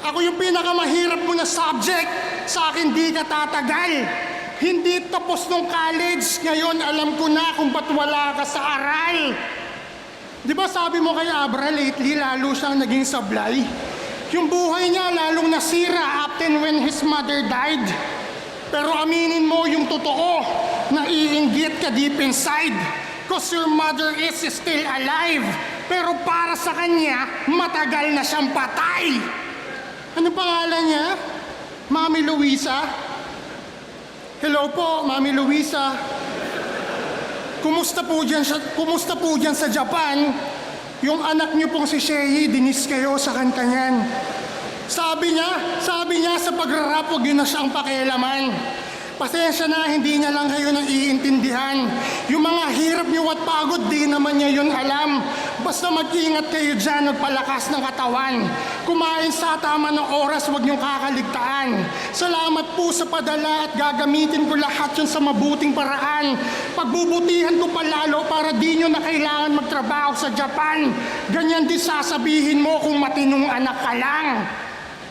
Ako yung pinakamahirap mo na subject, sa akin di ka tatagal. Hindi tapos nung college, ngayon alam ko na kung ba't wala ka sa aral. Di ba sabi mo kay Abra lately, lalo siyang naging sablay? Yung buhay niya lalong nasira after when his mother died. Pero aminin mo yung totoo, naiinggit ka deep inside. Cause your mother is still alive. Pero para sa kanya, matagal na siyang patay. Ano pangalan niya? Mami Luisa? Hello po, Mami Luisa. Kumusta po dyan sa Japan? Yung anak niyo pong si Shei, dinis kayo sa kanta niyan. Sabi niya sa pagrarap, huwag yun na siyang pakialaman. Pasensya na, hindi niya lang kayo nang iintindihan. Yung mga hirap niyo at pagod, di naman niya yun alam. Basta mag-ingat kayo dyan, magpalakas ng katawan. Kumain sa tama ng oras, huwag niyong kakaligtaan. Salamat po sa padala at gagamitin ko lahat yun sa mabuting paraan. Pagbubutihan ko palalo para di nyo na kailangan magtrabaho sa Japan. Ganyan din sasabihin mo kung matinong anak ka lang.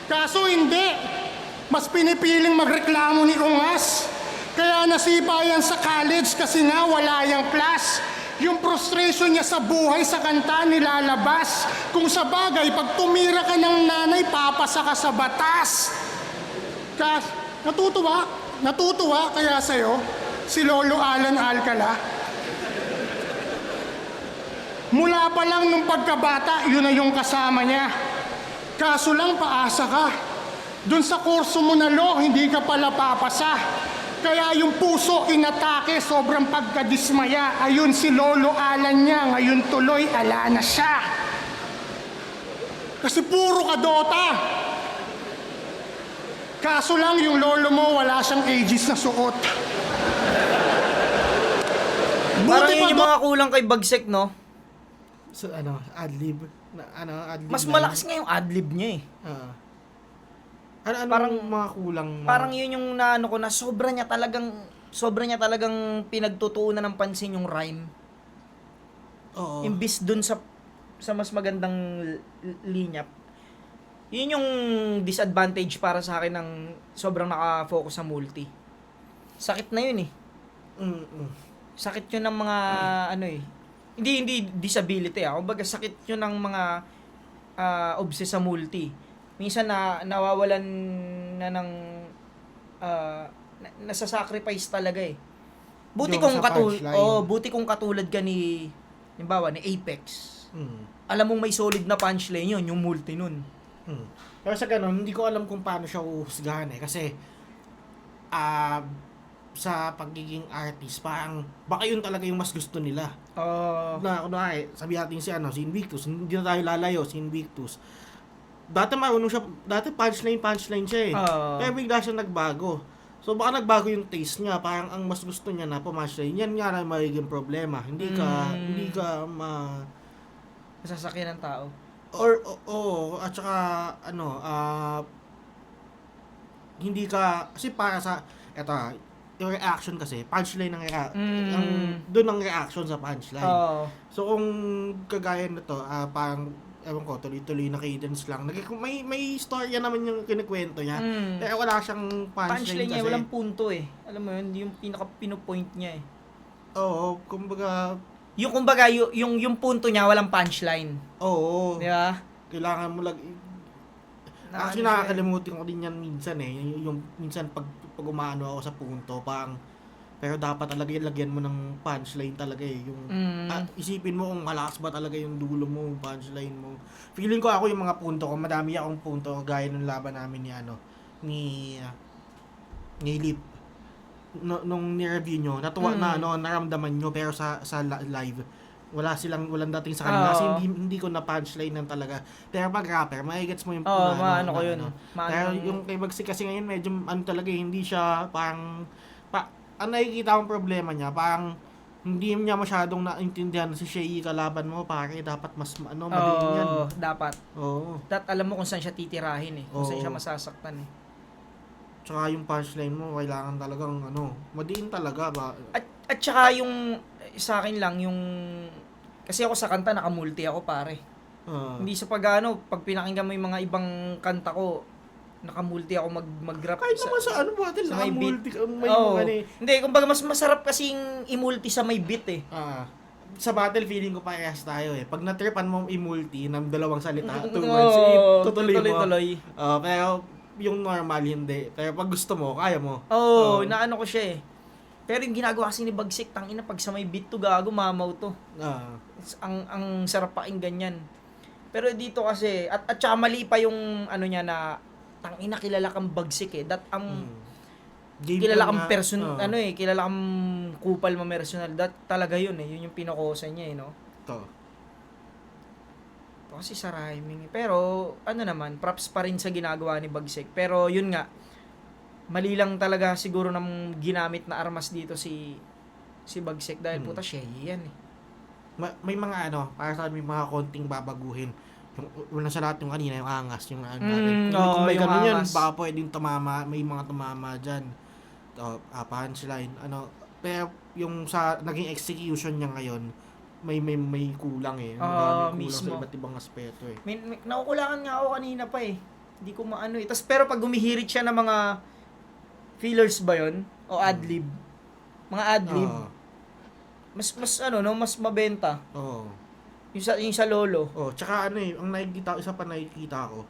Kaso hindi. Mas pinipiling magreklamo ni Ungas. Kaya nasipa yan sa college kasi nga wala yang class. Yung frustration niya sa buhay sa kanta nilalabas. Kung sa bagay, pag tumira ka ng nanay, papasa ka sa batas. Natutuwa kaya sa'yo, si Lolo Alan Alcala. Mula pa lang nung pagkabata, yun na yung kasama niya. Kaso lang paasa ka. Doon sa kurso mo na lo, hindi ka pala papasa. Kaya yung puso inatake, sobrang pagkadismaya. Ayun si Lolo Alan niya, ngayon tuloy ala na siya. Kasi puro kadota. Kaso lang yung lolo mo wala siyang aegis na suot. Parang Buti pa yun yung mga kulang kay Bagsik, no? So, adlib. Adlib Mas na malakas nga yung adlib niya eh. Parang mga kulang. Parang yun yung naano ko na sobra niya talagang pinagtutuunan ng pansin yung rhyme. Oo. Imbis dun sa mas magandang linya. Yun yung disadvantage para sa akin ng sobrang naka-focus sa multi. Sakit na yun eh. Sakit yun ng mga hindi disability Kumbaga sakit yun ng mga obsessed sa multi. Minsan nawawalan na ng nasa-sacrifice talaga eh. Buti Yung kung sa punchline. buti kung katulad ka ni Apex. Alam mong may solid na punchline yun, yung multi nun. Pero sa ganun, hindi ko alam kung paano siya uhusgahan eh. Kasi, sa pagiging artist, parang, baka yun talaga yung mas gusto nila. Sabi natin si Invictus, hindi na tayo lalayo, si Invictus. Dati punchline siya eh. Pero bigla siya nagbago. So baka nagbago yung taste niya, parang ang mas gusto niya na punchline. Yan nga na magiging problema. Hindi ka Masasakyan ng tao. at saka hindi ka kasi para sa yung reaction kasi punchline ng doon ang reaction sa punchline. So kung kagaya nito parang ewan ko tuloy-tuloy na cadence lang. May storya naman yung kinikwento niya. Pero wala siyang punchline Niya kasi. walang punto eh. Alam mo yun, yung pinaka-pinopoint niya eh. Oo, kumbaga Yung punto niya walang punchline. oo. Di ba? Kailangan mo lang actually nakakalimutin ko din yan minsan eh. Yung minsan pag umaano ako sa punto, pero dapat talaga lagyan mo ng punchline talaga eh. Yung isipin mo kung malakas ba talaga yung dulo mo, yung punchline mo. Feeling ko ako yung mga punto ko, madami akong punto gaya ng laban namin ni Lip. Nung ni-review nyo, natuwa na naramdaman nyo, pero sa live walang dating sa kanila kasi hindi ko na punchline ng talaga. Pero pag rapper, maigets mo yung ko yun. Pero yung kay Bagsik kasi ngayon medyo talaga hindi siya parang nakikita akong problema niya, parang hindi niya masyadong naintindihan si Shay kalaban mo, pare, dapat mas madiin yan. Dapat. Oo. Alam mo kung saan siya titirahin eh. Kung saan siya masasaktan eh. Tsaka yung punchline mo, kailangan talagang madiin talaga ba? At tsaka yung sa akin lang yung kasi ako sa kanta nakamulti ako pare. Hindi sa pag pinakinggan mo yung mga ibang kanta ko, nakamulti ako mag-rap. Kahit naman sa may multi Hindi, kumbaga mas masarap kasing i-multi sa may beat eh. Sa battle feeling ko parehas tayo eh. Pag natripan mo i-multi ng dalawang salita, 2 Oo, words, tutuloy mo. tuloy. Pero yung normal hindi. Pero pag gusto mo, kaya mo. Naano ko siya eh. Pero yung ginagawa kasi ni Bagsik, tangina pag sa may beat to gago, mamaw to. Ang sarap pakinggan yan. Pero dito kasi, at saka mali pa yung niya na, tangina kilala kang Bagsik eh. Kilala kang kilala kang kupal mo personal. Talaga yun eh. Yun yung pinakosa niya eh, no? Kasi sa rhyming. Pero, naman, props pa rin sa ginagawa ni Bagsik. Pero, yun nga, mali lang talaga siguro ng ginamit na armas dito si Bagsik. Dahil puta, siya yan eh. may mga para sa akin, may mga konting babaguhin. Yung una sa lahat yung kanina, yung angas, yung kung may yung ganun yan, angas. baka pwedeng tumama, may mga tumama dyan. Punchline, pero yung sa naging execution niya ngayon, may kulang eh. May kulang mismo. sa iba't ibang aspeto eh. May nakukulangan nga ako kanina pa eh. Hindi ko maano eh. Pero pag humihirit siya ng mga fillers ba yun? O adlib? Mga adlib. Mas mas mabenta. Oo. Yung sa lolo. Tsaka ang isa pa nakikita ko,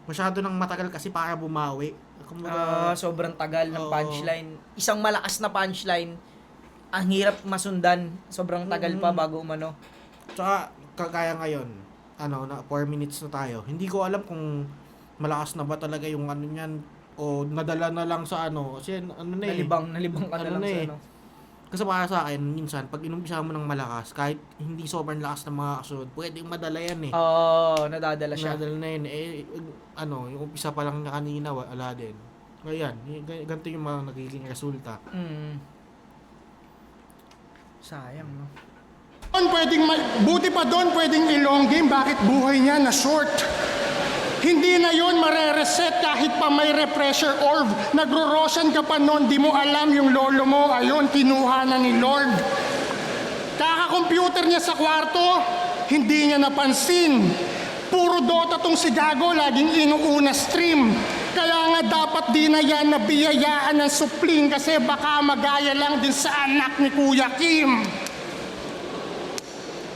masyado nang matagal kasi para bumawi. Sobrang tagal ng Oo. punchline. Isang malakas na punchline, ang hirap masundan. Sobrang tagal pa bago umano. Tsaka, kagaya ngayon, na 4 minutes na tayo. Hindi ko alam kung malakas na ba talaga yung niyan o nadala na lang sa kasi Nalibang ka na lang sa ano. Kasi para sa akin, minsan, pag inumpisa mo ng malakas, kahit hindi sobrang lakas ng mga kasunod, pwedeng madala yan eh. Nadadala siya. Nadala na yun. Yung umpisa pa lang na kanina, wala din. Ngayon, ganito yung mga nagiging resulta. Sayang, no? Buti pa doon pwedeng i-long game. Bakit buhay niya na short? Hindi na yon mare-reset kahit pa may repressure orb. Nagro-roshan ka pa noon, di mo alam yung lolo mo, ayun, kinuha na ni Lord. Kaka-computer niya sa kwarto, hindi niya napansin. Puro Dota tong si Gago, laging inuuna stream. Kaya nga dapat di na yan nabiyayaan ng supling kasi baka magaya lang din sa anak ni Kuya Kim.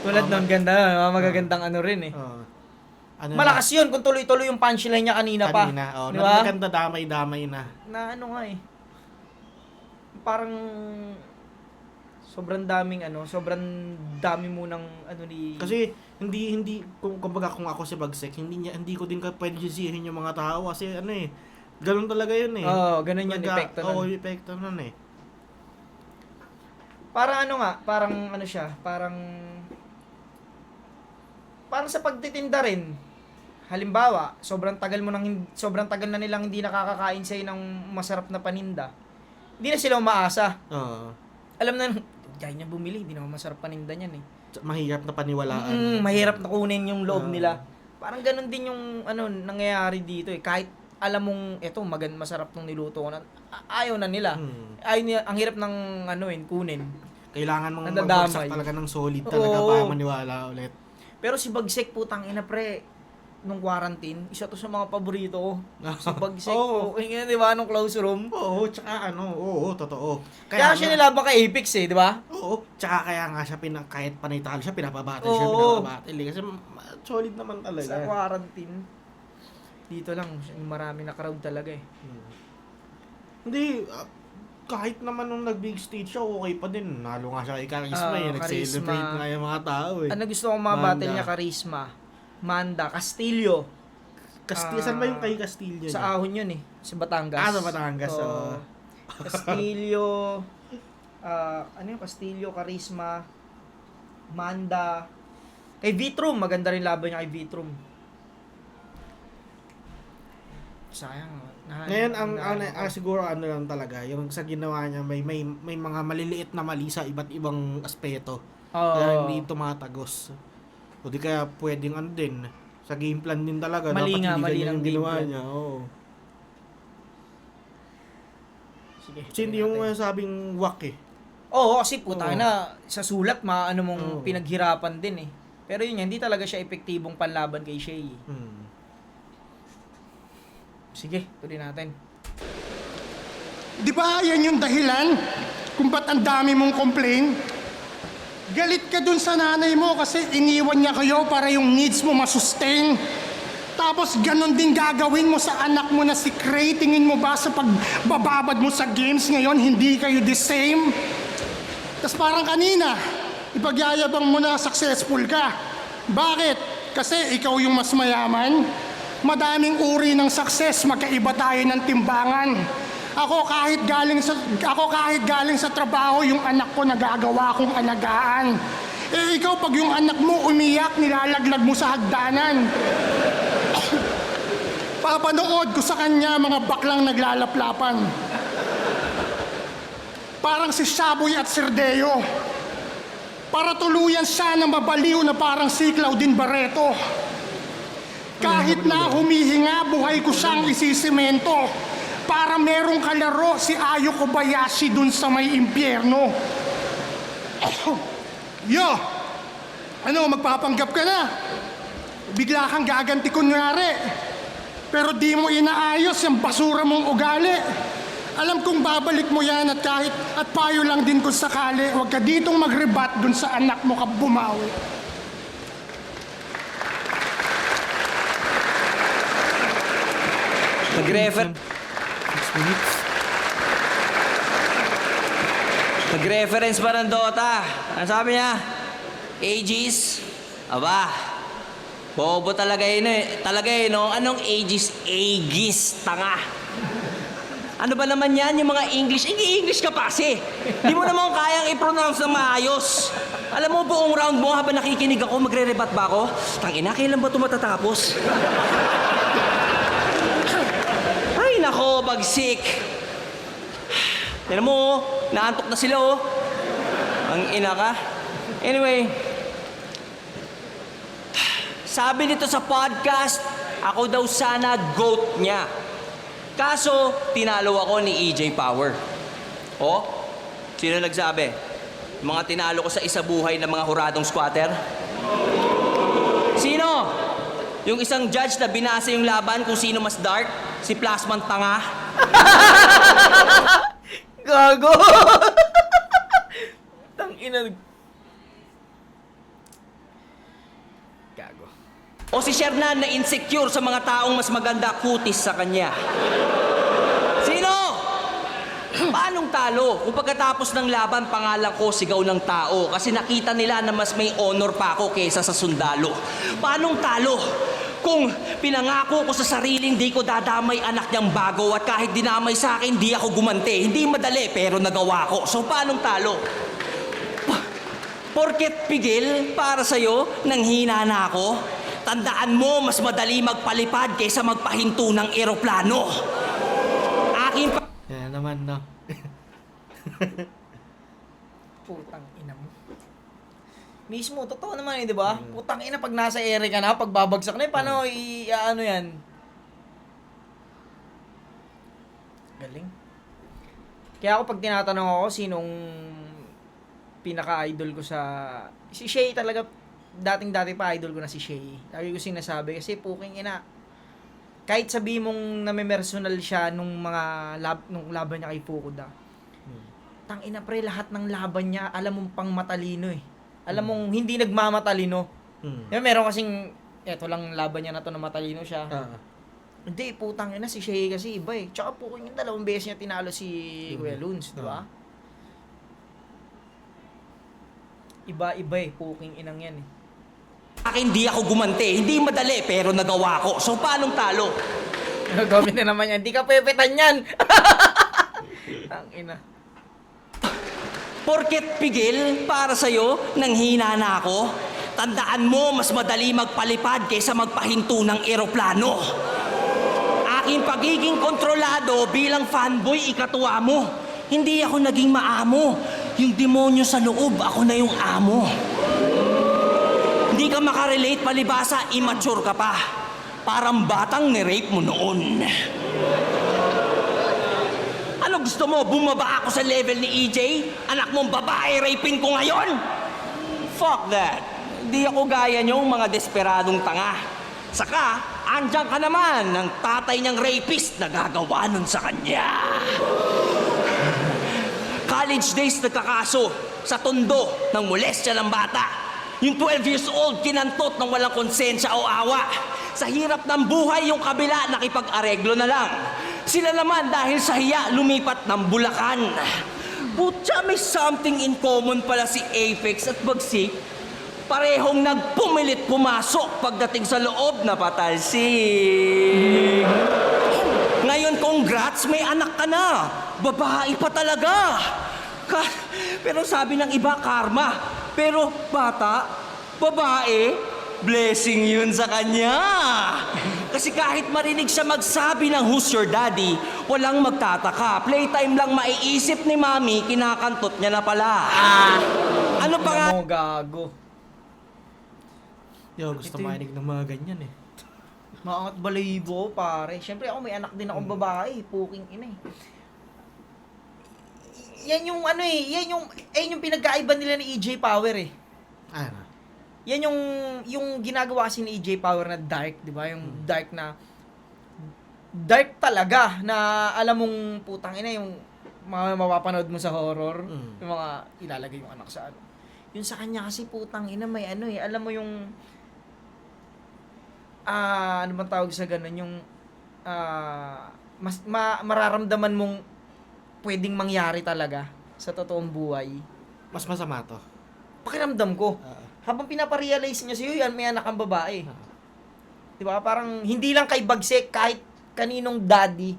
Tulad nun, ganda. Magagandang rin eh. Malakas yun kung tuloy-tuloy yung punchline niya kanina pa. Di ba? Maganda damay-damay na. Na nga eh. Parang sobrang dami mo ng ni... Kasi hindi kumbaga kung ako si Bagsek, hindi ko din pwede sisihin yung mga tao kasi ganun talaga yun eh. Ganun yung epekto nun. Yung epekto nun eh. Parang parang siya, parang sa pagtitinda rin. Halimbawa, sobrang tagal na nilang hindi nakakakain sa'yo ng masarap na paninda. Hindi na sila umaasa. Alam na, kaya niya bumili, hindi naman masarap paninda niyan eh. Mahirap na paniwalaan. Mahirap na kunin yung loob nila. Parang ganun din yung nangyayari dito eh. Kahit alam mong masarap tong niluto ko na, ayaw na nila. Ang hirap ng kunin. Kailangan mong Nadadamay. magbagsak talaga ng solid talaga para maniwala ulit. Pero si Bagsek, putang ina pre, nung quarantine, isa to sa mga paborito ko. Si Bagsek, okay nga, di ba, nung close room. Tsaka totoo. Kaya siya nilabang kay Apex eh, di ba? Tsaka kaya nga siya, kahit panay talo siya, pinapabattle kasi solid naman talaga. Sa quarantine. Dito lang, marami na crowd talaga eh. Hindi, kahit naman nung nag-big stage siya, okay pa din. Nalo nga siya kay Charisma nag-celebrate nga yung mga tao eh. Ano gusto kong mga battle niya, Charisma, Manda, Castillo. Saan ba yung kay Castillo? Sa Ahon yun eh, sa Batangas. Sa Batangas. Castillo, Castillo, Charisma, Manda. Kay Vitrum, maganda rin laban niya kay Vitrum. Sayang. Ngayon, ang siguro lang talaga, yung sa ginawa niya, may mga maliliit na mali sa iba't ibang aspeto. Kaya hindi tumatagos. O di kaya pwedeng din, sa game plan din talaga, Mali dapat nga, hindi mali ganyan ng yung game ginawa plan. niya. Sige. Kasi hindi yung sabing wak eh. Kasi na sa sulat mong pinaghirapan din eh. Pero yun hindi talaga siya epektibong panlaban kay Shay. Sige, tuloy natin. Di ba yan yung dahilan kung ba't ang dami mong complain? Galit ka dun sa nanay mo kasi iniwan niya kayo para yung needs mo masustain. Tapos ganon din gagawin mo sa anak mo na si Cray. Tingin mo ba sa pagbababad mo sa games ngayon, hindi kayo the same? Tapos parang kanina, ipagyayabang mo na successful ka. Bakit? Kasi ikaw yung mas mayaman. Madaming uri ng success, magkaiba tayo ng timbangan. Ako kahit galing sa trabaho, yung anak ko nagagawa kong alagaan. Ikaw pag yung anak mo umiyak, nilalaglag mo sa hagdanan. Papanood ko sa kanya mga baklang naglalaplapan. Parang si Shaboy at Sirdeo. para tuluyan siya na mabaliw na parang si Claudine Barreto. Kahit na humihinga, buhay ko siyang isisimento para merong kalaro si Ayo Kobayashi dun sa may impyerno. Yo! Ano, magpapanggap ka na? Bigla kang gaganti kunyari. Pero di mo inaayos yung basura mong ugali. Alam kong babalik mo yan at kahit at payo lang din kung sakali, huwag ka ditong magrebat dun sa anak mo ka bumawi. Nag-reference pa ng Dota. Ano sabi niya? Aegis? Aba, bobo talaga yun eh. Talaga yun, no? Anong Aegis? Aegis, tanga. Ano ba naman yan, yung mga English? English ka pa kasi. Di mo naman kayang i-pronounce na maayos. Alam mo, buong round mo, habang nakikinig ako, magre-rebat ba ako? Tangina, kailan ba ito matatapos? Ay, nako, bagsik. Tignan mo, naantok na sila, oh. Ang ina ka. Anyway, sabi nito sa podcast, ako daw sana GOAT niya. Kaso, tinalo ako ni EJ Power. Oh, sino nagsabi? Mga tinalo ko sa isa buhay ng mga huradong squatter? Sino? Yung isang judge na binasa yung laban kung sino mas dark? Si Plasman Tanga? Gago! Tangina. Gago. O si Shernan na insecure sa mga taong mas maganda kutis sa kanya? Sino? Paanong talo? Kung pagkatapos ng laban, pangalan ko sigaw ng tao kasi nakita nila na mas may honor pa ako kaysa sa sundalo. Paanong talo? Kung pinangako ko sa sariling di ko dadamay anak niyang bago at kahit dinamay sa akin, di ako gumante. Hindi madali pero nagawa ko. So paanong talo? Porket pigil para sa'yo, nanghina na ako? Tandaan mo, mas madali magpalipad kaysa magpahinto ng eroplano. Akin pa... Yan naman, no? Putang ina mo. Mismo, totoo naman di ba? Putang ina, pag nasa ere ka na, pag babagsak na, paano ano yan? Galing. Kaya ako pag tinatanong ako, sinong pinaka-idol ko sa... Si Shay talaga, dating-dati pa idol ko na si Shay. Lagi ko sinasabi, kasi puking ina, kahit sabi mong namimersonal siya nung laban niya kay Fukuda, tang ina pre, lahat ng laban niya, alam mong pang matalino eh. Alam mong hindi nagmamatalino. Diba, meron kasing, eto lang laban niya na to na matalino siya. Hindi, putang ina, si Shay kasi iba eh. Tsaka puking yung 2 beses niya tinalo si Kuya Luns, di ba? Iba-iba eh, puking inang yan eh. Akin di ako gumante. Hindi madali pero nagawa ko. So paanong talo? Gagawin na naman yan. Hindi ka pepetan yan. Ang ina. Porket pigil para sa'yo, nanghina na ako? Tandaan mo, mas madali magpalipad kaysa magpahinto ng eroplano. Aking pagiging kontrolado bilang fanboy, ikatuwa mo. Hindi ako naging maamo. Yung demonyo sa loob, ako na yung amo. Hindi ka makarelate, palibasa, immature ka pa. Parang batang ni-rape mo noon. Ano gusto mo? Bumaba ako sa level ni EJ? Anak mong babae, rapin ko ngayon? Fuck that. Di ako gaya niyong mga desperadong tanga. Saka, andyan ka naman ng tatay niyang rapist na gagawa nun sa kanya. College days nagkakaso sa tondo ng molestya ng bata. Yung 12 years old, kinantot ng walang konsensya o awa. Sa hirap ng buhay, yung kabila nakipag-areglo na lang. Sila naman dahil sa hiya, lumipat ng Bulacan. Putya, may something in common pala si Apex at Bagsik. Parehong nagpumilit pumasok pagdating sa loob na patalsik. Ngayon, congrats, may anak ka na. Babae pa talaga. Pero sabi ng iba, karma. Pero bata, babae, blessing yun sa kanya. Kasi kahit marinig siya magsabi ng who's your daddy, walang magtataka. Playtime lang maiisip ni mami, kinakantot niya na pala. Ano pa nga? Mo, gago. Yo, gusto Ito makinig ng mga ganyan eh. Maangat balahibo ko, pare. Siyempre ako may anak din akong babae. Puking ina eh. Yan yung ano eh. Yan yung pinagkaiba nila ni EJ Power eh. Ano? Yan yung ginagawa kasi ni EJ Power na dark, di ba? Yung dark na dark talaga na alam mong putang ina yung mga mapapanood mo sa horror, yung mga ilalagay yung anak sa ano. Yung sa kanya kasi putang ina may ano eh, alam mo yung ano bang tawag sa ganun, yung mararamdaman mong pwedeng mangyari talaga sa totoong buhay. Mas masama to. Pakiramdam ko. Habang pinaparealize niya sa'yo, yan, may anak kang babae. Di ba? Parang hindi lang kay Bagsik, kahit kaninong daddy,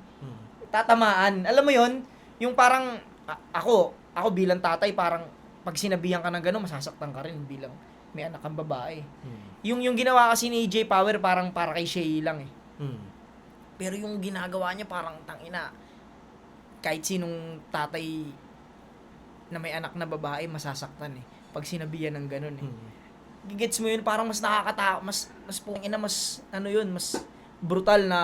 tatamaan. Alam mo yon yung parang, ako bilang tatay, parang pag sinabihan ka ng gano'n, masasaktan ka rin bilang may anak kang babae. Yung ginawa kasi ni EJ Power, parang para kay Shay lang eh. Pero yung ginagawa niya, parang tangina, kahit sinong tatay na may anak na babae, masasaktan eh. Pag sinabihan ng gano'n eh. Gigets mo yun, parang mas nakakata, mas pungina, mas ano yun, mas brutal na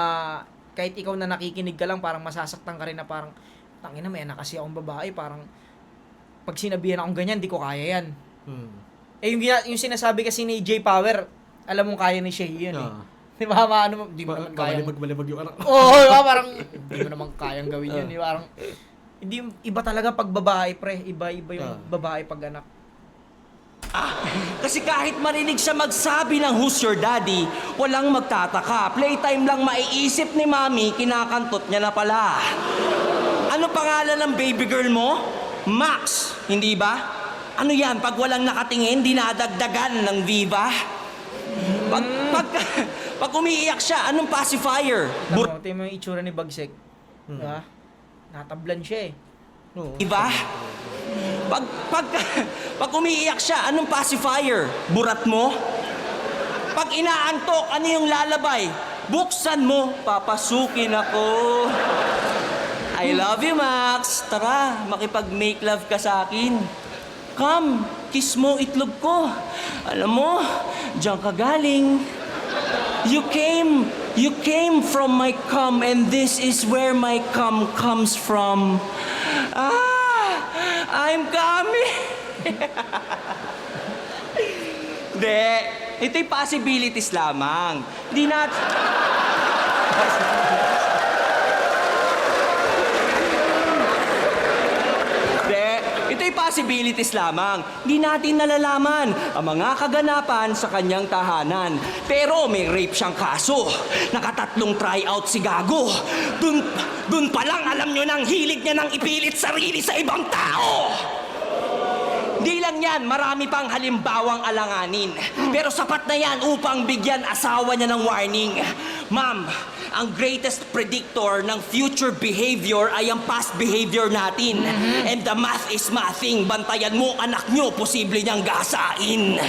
kahit ikaw na nakikinig ka lang, parang masasaktan ka rin na parang, tangina, may anak kasi akong babae, parang pag sinabihan akong ganyan, di ko kaya yan. Eh yung sinasabi kasi ni J Power, alam mong kaya ni Shay yun eh. Di ba, ano, di mo naman kaya. Balibag yung anak. Oo, diba, parang hindi mo naman kayang gawin yun. Diba, parang, hindi, iba talaga pag babae, pre. Iba yung babae pag anak. Kasi kahit marinig siya magsabi ng who's your daddy, walang magtataka. Playtime lang maiisip ni mami, kinakantot niya na pala. Ano pangalan ng baby girl mo? Max, hindi ba? Ano yan, pag walang nakatingin, dinadagdagan ng Viva? Pag umiiyak siya, anong pacifier? Tingnan mo yung itsura ni Bagsik. Diba? Natablan siya eh. Diba? Pag umiiyak siya, anong pacifier? Burat mo? Pag inaantok, ano yung lalabay? Buksan mo, papasukin ako. I love you, Max. Tara, makipag-make love ka sa akin. Come, kiss mo itlog ko. Alam mo, diyan ka galing. You came from my cum and this is where my cum comes from. I'm coming. Hindi. Ito'y possibilities lamang. Di natin... Ito'y possibilities lamang. Di natin nalalaman ang mga kaganapan sa kanyang tahanan. Pero may rape siyang kaso. Nakatatlong tryout si Gago. Dun pa lang alam nyo nang hilig niya nang ipilit sarili sa ibang tao. Di lang yan, marami pang halimbawang alanganin. Pero sapat na yan upang bigyan asawa niya ng warning. Ma'am, ang greatest predictor ng future behavior ay ang past behavior natin. And the math is mathing. Bantayan mo anak nyo, posible niyang gasain.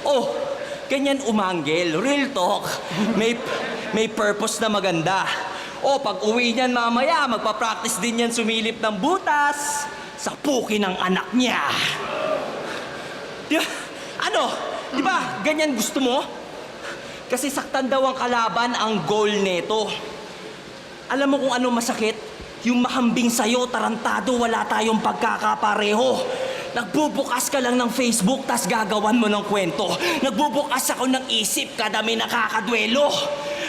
Oh, ganyan umanggel. Real talk. May purpose na maganda. Oh, pag uwi niyan mamaya, magpa-practice din yan sumilip ng butas sa puki ng anak niya. Di ba, ganyan gusto mo? Kasi saktan daw ang kalaban ang goal neto. Alam mo kung ano masakit? Yung mahambing sa'yo, tarantado, wala tayong pagkakapareho. Nagbubukas ka lang ng Facebook, tas gagawan mo ng kwento. Nagbubukas ako ng isip, kada may nakakadwelo.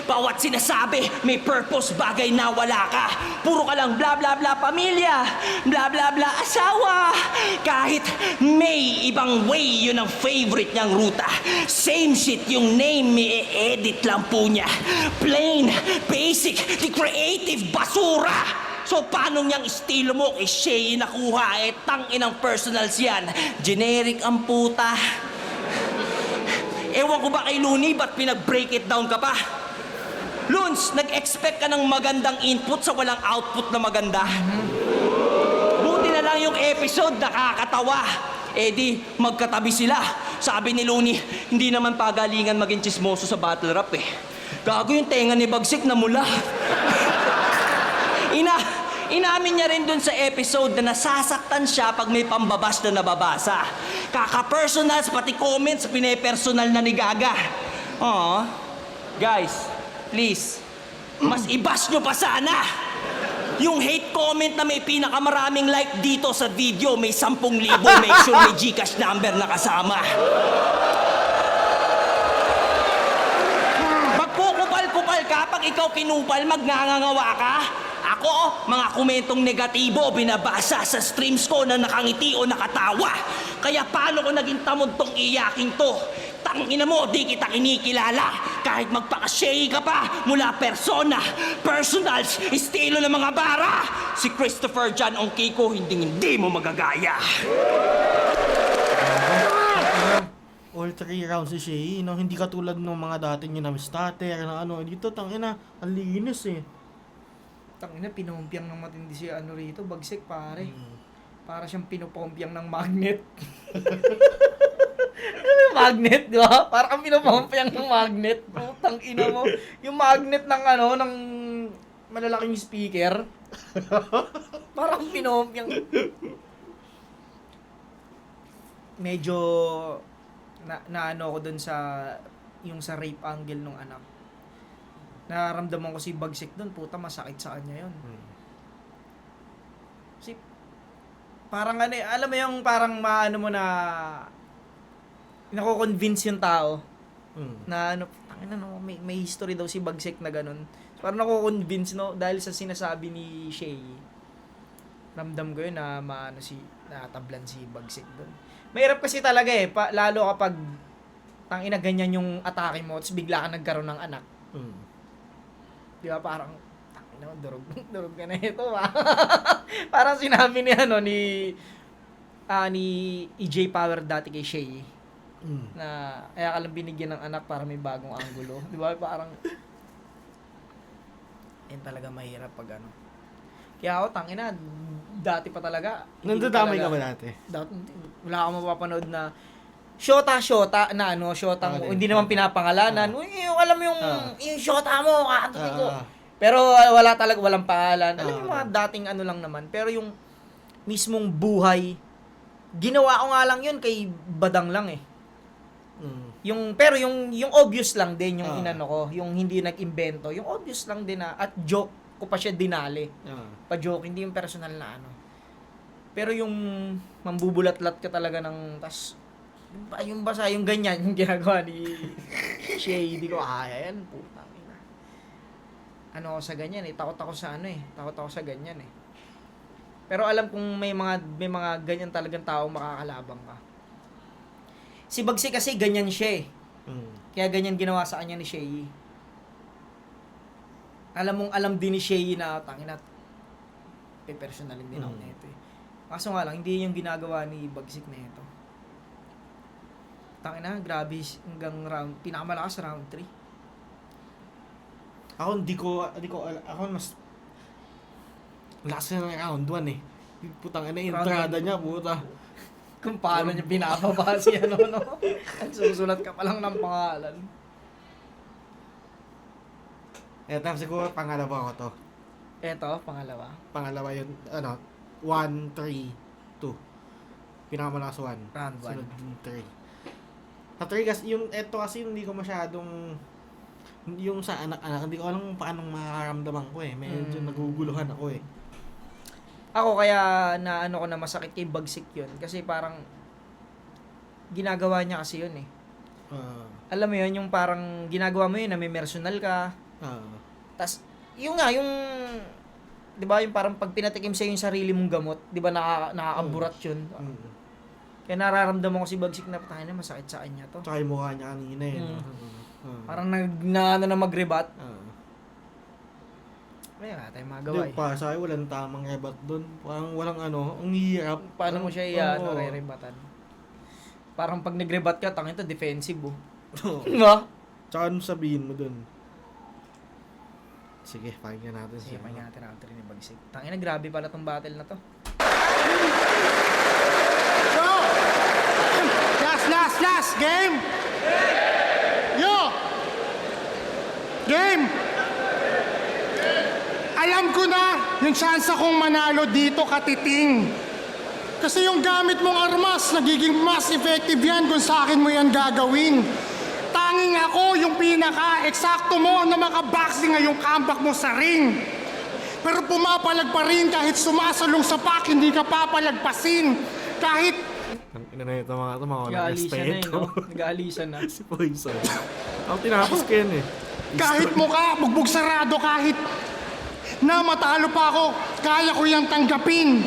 Bawat sinasabi, may purpose, bagay na wala ka. Puro ka lang bla bla bla pamilya, bla bla bla asawa. Kahit may ibang way, yun ang favorite niyang ruta. Same shit yung name, i-edit lang po niya. Plain, basic, the creative basura. So paano niyang estilo mo kay Shay nakuha? Tangin ang personals yan. Generic ang puta. Ewan ko ba kay Looney, ba't pinag-break it down ka pa? Loons, nag-expect ka ng magandang input sa walang output na maganda. Buti na lang yung episode, nakakatawa. Eh di, magkatabi sila. Sabi ni Looney, hindi naman pagalingan maging chismoso sa battle rap eh. Gago yung tenga ni Bagsik na mula. inamin niya rin dun sa episode na nasasaktan siya pag may pambabas na nababasa. Kaka-personals, pati comments, pine-personal na ni Gaga. Oh, guys, please, mas ibas nyo pa sana. Yung hate comment na may pinakamaraming like dito sa video, may 10,000, make sure may GCash number na kasama. Magkukupal-kupal ka pag ikaw kinupal, magngangawa ka. Ako, mga komentong negatibo, binabasa sa streams ko na nakangiti o nakatawa. Kaya paano ko naging tamod tong iyaking to? Tangina mo, di kita kinikilala. Kahit magpaka-shady ka pa, mula persona, personals, estilo ng mga bara. Si Christopher John Ongkiko, hindi mo magagaya. All 3 rounds si Shay, no? Hindi katulad ng mga dati niya na starter na ano. Dito, tangina, ang linis eh. Tangina, pinumpyang ng matindi si ano rito, Bagsik, pare. Para siyang pinupompyang ng magnet. Magnet, di ba? Para kang pinupompyang ng magnet. Putang ina mo. Yung magnet ng ano, ng malalaking speaker. Para kang pinupompyang. Medyo na ano ko dun sa yung sa rape angle nung anak. Nararamdaman ko si Bagsik dun, puta, masakit sa kanya yun. Kasi parang ano, alam mo yung parang maano mo na nako-convince yung tao na ano, tangina no, may history daw si Bagsik na ganun. So, parang nako-convince no dahil sa sinasabi ni Shay. Ramdam ko yun na maano si natablan si Bagsik doon. Mahirap kasi talaga eh, lalo kapag tangina ganyan yung atake mo, tapos bigla ka nagkaroon ng anak. Di ba parang tangina durog ka na ito ba? Parang sinabi ni ano ni EJ Power dati kay Shay. Na kaya ka lang binigyan ng anak para may bagong anggulo. Di ba? Parang yan talaga mahirap pag ano. Kaya ako, tangina, dati pa talaga. Nandadamay ka ba dati? Wala akong mapapanood na shota na ano, shota mo, hindi naman pinapangalanan. Yung, alam mo yung shota mo, kakatutin ko. Pero wala talaga, walang pangalan. Alam mo yung mga dating ano lang naman. Pero yung mismong buhay, ginawa ko nga lang yun kay Badang lang eh. Pero yung obvious lang din yung inano ko, yung hindi nag-imbento, yung obvious lang din na at joke ko pa siya dinali. Pa-joke, hindi yung personal na ano. Pero yung mambubulat-lat ka talaga ng tas yung basa, yung ganyan, yung ginagawa ni Shay, di ko kaya yan, putang ina. Ano ako sa ganyan eh, takot ako sa ano eh, takot ako sa ganyan eh. Pero alam kong may mga ganyan talagang tao makakalabang ka. Si Bagsik kasi ganyan siya eh. Kaya ganyan ginawa sa kanya ni Shay. Alam din ni Shay na tangina, personalin din ako nito eh. Kaso nga lang, hindi yung ginagawa ni Bagsik na ito. Tangina, grabe hanggang pinakamalakas round 3. Ako ako mas lakas na ng round 1 eh. Putang ina, entrada niya, puta. Kung paano niya pinapaba si ano, no? Susulat ka pa lang ng pangalan. Eto, siguro pangalawa ko to. Eto, pangalawa. Pangalawa yun, 1, 3, 2. Pinakamalakas 1. Round 1. Sunod yung 3. Sa 3 kasi, eto kasi hindi ko masyadong, yung sa anak-anak, hindi ko alam paano makakaramdaman ko eh. Medyo naguguluhan ako eh. Ako kaya na ano ko na masakit kay Bagsik yun. Kasi parang, ginagawa niya kasi yun eh. Alam mo yun, yung parang ginagawa mo yun na may personal ka. Tas yung nga, yung, di ba, yung parang pag pinatikim sa'yo yung sarili mong gamot, di ba, nakakaburat yun. Kaya nararamdaman ko si Bagsik na, tayo na, masakit sa kanya to. Tsaka yung mukha niya kanina eh. Parang na magrebat. May nga tayong magawa eh. Para sa akin, walang tamang rebat doon. Parang walang ano, ang hirap. Paano mo siya re-rebatan? Parang pag nag-rebat ka, tangin to, defensive oh. Diba? Tsaka ano sabihin mo doon? Sige, pakinggan natin Sige, siya. pakinggan natin round 3 ni Bagsik. Tangin na, grabe pala tong battle na to. So, last, game! Yo! Game! I Alam ko na yung chance akong manalo dito, Katiting. Kasi yung gamit mong armas, nagiging mas effective yan kung sa akin mo yan gagawin. Tanging ako yung pinaka-eksakto mo na makaboxing ngayong comeback mo sa ring. Pero pumapalag pa rin kahit sumasalong sa pack, hindi ka papalagpasin. Kahit Ang ina na ito mga walang Nag-aalisan na respeto. no? Nag-aalisan na. Si Poison. Ako tinapos ko yan eh. kahit mukha, bugbog sarado, kahit na matalo pa ako, kaya ko yung tanggapin.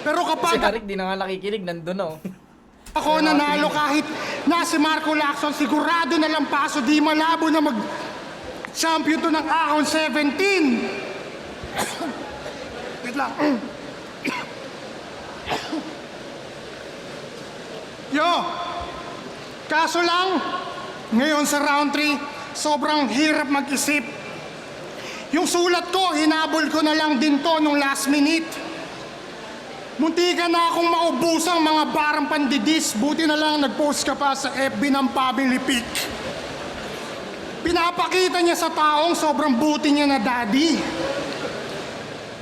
Pero Si kapag Arik di na nga nakikinig, nandun na oh. ako nanalo kahit na si Marco Lacson, sigurado na lang paso, di malabo na mag-champion to ng Ahon 17. Wait lang. Yo! Kaso lang, ngayon sa round 3, sobrang hirap mag-isip. Yung sulat ko, hinabol ko na lang din to nung last minute. Muntikan na akong maubusang mga barang pandidis. Buti na lang nag-post ka pa sa FB ng family pic. Pinapakita niya sa taong sobrang buti niya na daddy.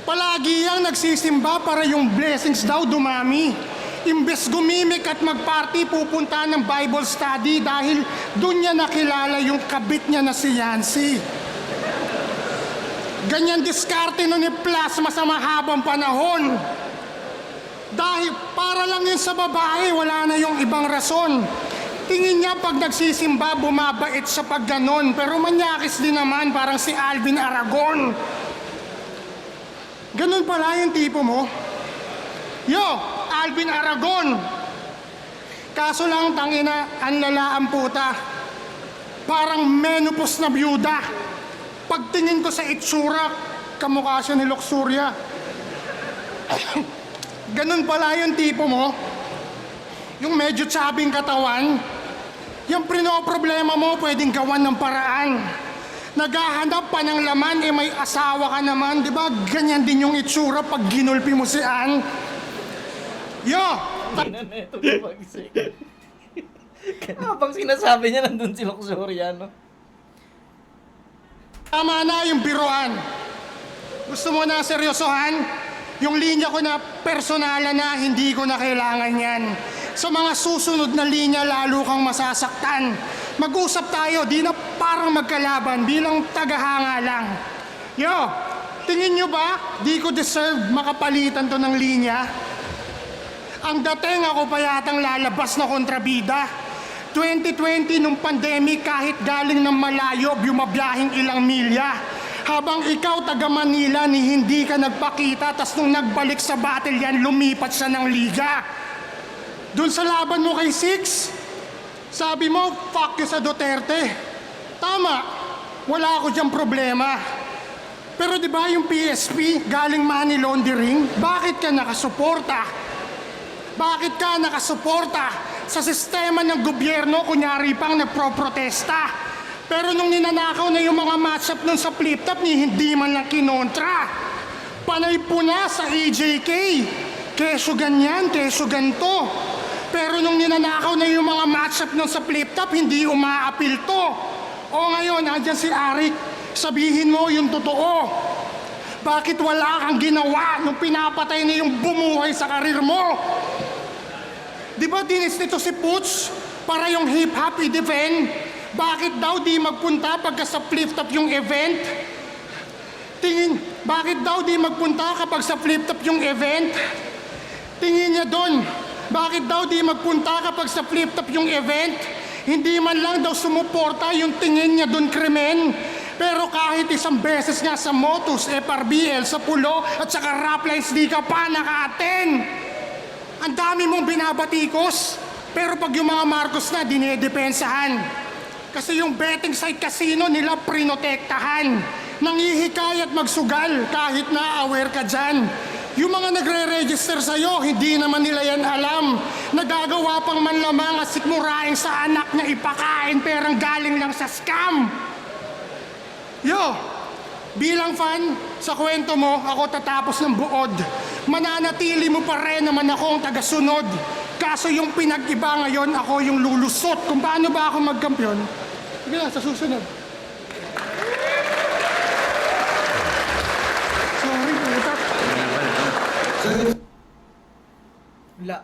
Palagi yang nagsisimba para yung blessings daw dumami. Imbes gumimik at magparty, pupunta ng Bible study dahil doon niya nakilala yung kabit niya na si Yancy. Ganyan diskarte nun ni Plasma sa mahabang panahon. Dahil para lang yun sa babae, wala na yung ibang rason. Tingin niya pag nagsisimba, bumabait siya pag ganon. Pero manyakis din naman, parang si Alvin Aragon. Ganon pala yung tipo mo. Yo, Alvin Aragon. Kaso lang, tangina, ang lala ang puta. Parang menopause na byuda. Pagtingin ko sa itsura, kamukha siya ni Luxuria. Ganun pala yung tipo mo. Yung medyo tsabing katawan. Yung problema mo, pwedeng gawan ng paraan. Naghahanap pa ng laman, eh may asawa ka naman. Di ba ganyan din yung itsura pag ginulpi mo si Ann? Yo! Habang sinasabi niya, nandun si Luxuria, no? Tama na yung biruan. Gusto mo na seryosohan? Yung linya ko na personalan na, hindi ko na kailangan yan. Sa mga susunod na linya, lalo kang masasaktan. Mag-usap tayo, di na parang magkalaban, bilang tagahanga lang. Yo, tingin nyo ba, di ko deserve makapalitan to ng linya? Ang dating ako pa yatang lalabas na kontrabida. 2020 nung pandemic, kahit galing ng malayo, bumabiyahing ilang milya. Habang ikaw taga Manila ni hindi ka nagpakita, tas nung nagbalik sa battle yan, lumipat siya ng liga. Doon sa laban mo kay Six, sabi mo, fuck you sa Duterte. Tama, wala ako diyang problema. Pero di ba yung PSP, galing money laundering, bakit ka nakasuporta? Bakit ka nakasuporta sa sistema ng gobyerno, kunyari pang nagpro-protesta? Pero nung ninanakaw na yung mga matchup nun sa flip-top, ni hindi man lang kinontra. Panay po na sa EJK. Keso ganyan, keso ganto. Pero nung ninanakaw na yung mga matchup nun sa flip-top, hindi umaapil to. O ngayon, andyan si Arik, sabihin mo yung totoo. Bakit wala kang ginawa nung pinapatay na yung bumuhay sa karir mo? Di ba dinis nito si Pooch para yung hip-hop i-defend? Bakit daw di magpunta pagka sa flip-top yung event? Bakit daw di magpunta kapag sa flip-top yung event? Tingin niya doon. Bakit daw di magpunta kapag sa flip-top yung event? Hindi man lang daw sumuporta yung tingin niya doon, krimen. Pero kahit isang beses nga sa Motus, FRBL, sa Pulo, at saka Raplines, di ka pa naka-attend. Ang dami mong binabatikos. Pero pag yung mga Marcos na, dinedepensahan. Kasi yung betting site casino nila prinotektahan. Nangihikayat magsugal kahit na aware ka dyan. Yung mga nagre-register sa'yo, hindi naman nila yan alam. Nagagawa pang manlamang at sikmuraing sa anak niya ipakain perang galing lang sa scam. Yo, bilang fan, sa kwento mo, ako tatapos ng buod. Mananatili mo pa rin naman ako ang tagasunod. Kaso yung pinag-iba ngayon, ako yung lulusot. Kung paano ba ako magkampiyon, sige lang, sa susunod. Wala.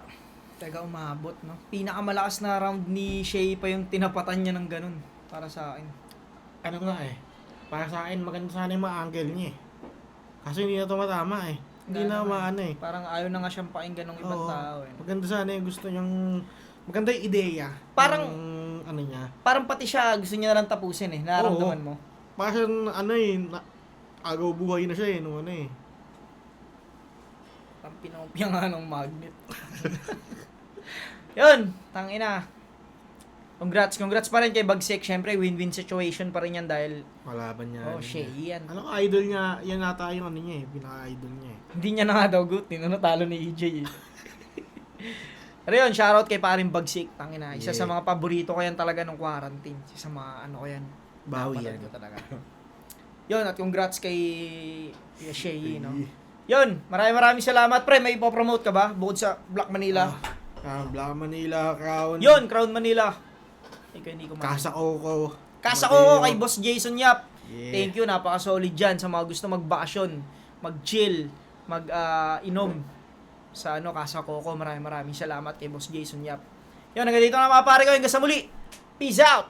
Teka, umabot, no? Pinakamalakas na round ni Shea pa yung tinapatan niya ng ganun. Para sa akin. Ano nga eh. Para sa akin, maganda sana yung mga angle niya eh. Kasi hindi na tumatama eh. Hindi na maano eh. Parang ayaw na nga siyang pakinggan ng ibang Oo. tao eh. Maganda sana yung gusto niyang... Maganda yung ideya. Parang- ng ano niya. Parang pati siya gusto niya na lang tapusin eh. Nararamdaman mo. Parang ano eh, agaw buhay na siya eh, nung ano eh. Parang pinopya nga ng magnet. Yun, tangina. Congrats pa rin kay Bagsik. Syempre, win-win situation pa rin yan dahil Kalaban niya. oh, Shea yan. Ano ka idol niya? Yan nata yung ano niya eh, pinaka-idol niya eh. Hindi niya na nga daw good. Tinanatalo ni EJ eh. Pero yun, shoutout kay paring Bagsik. Tangina, isa Yeah. sa mga paborito ko yan talaga ng quarantine. Isa sa mga ano ko yan. Bawi Napanood yan. ko talaga. Yun, at congrats kay Shea, no? Yun, maraming salamat. Pre, may ipopromote ka ba? Bukod sa Black Manila. Black Manila, Crown. Yun, Crown Manila. Ikaw hindi ko Casa Coco. Kasa ko kay Boss Jason Yap. Yeah. Thank you, napaka-solid dyan sa mga gusto magbakasyon, mag-chill, mag-inom sa Casa Coco. Maraming salamat kay Boss Jason Yap. Yun, hanggang dito na mga pare ko. Hanggang sa muli. Peace out!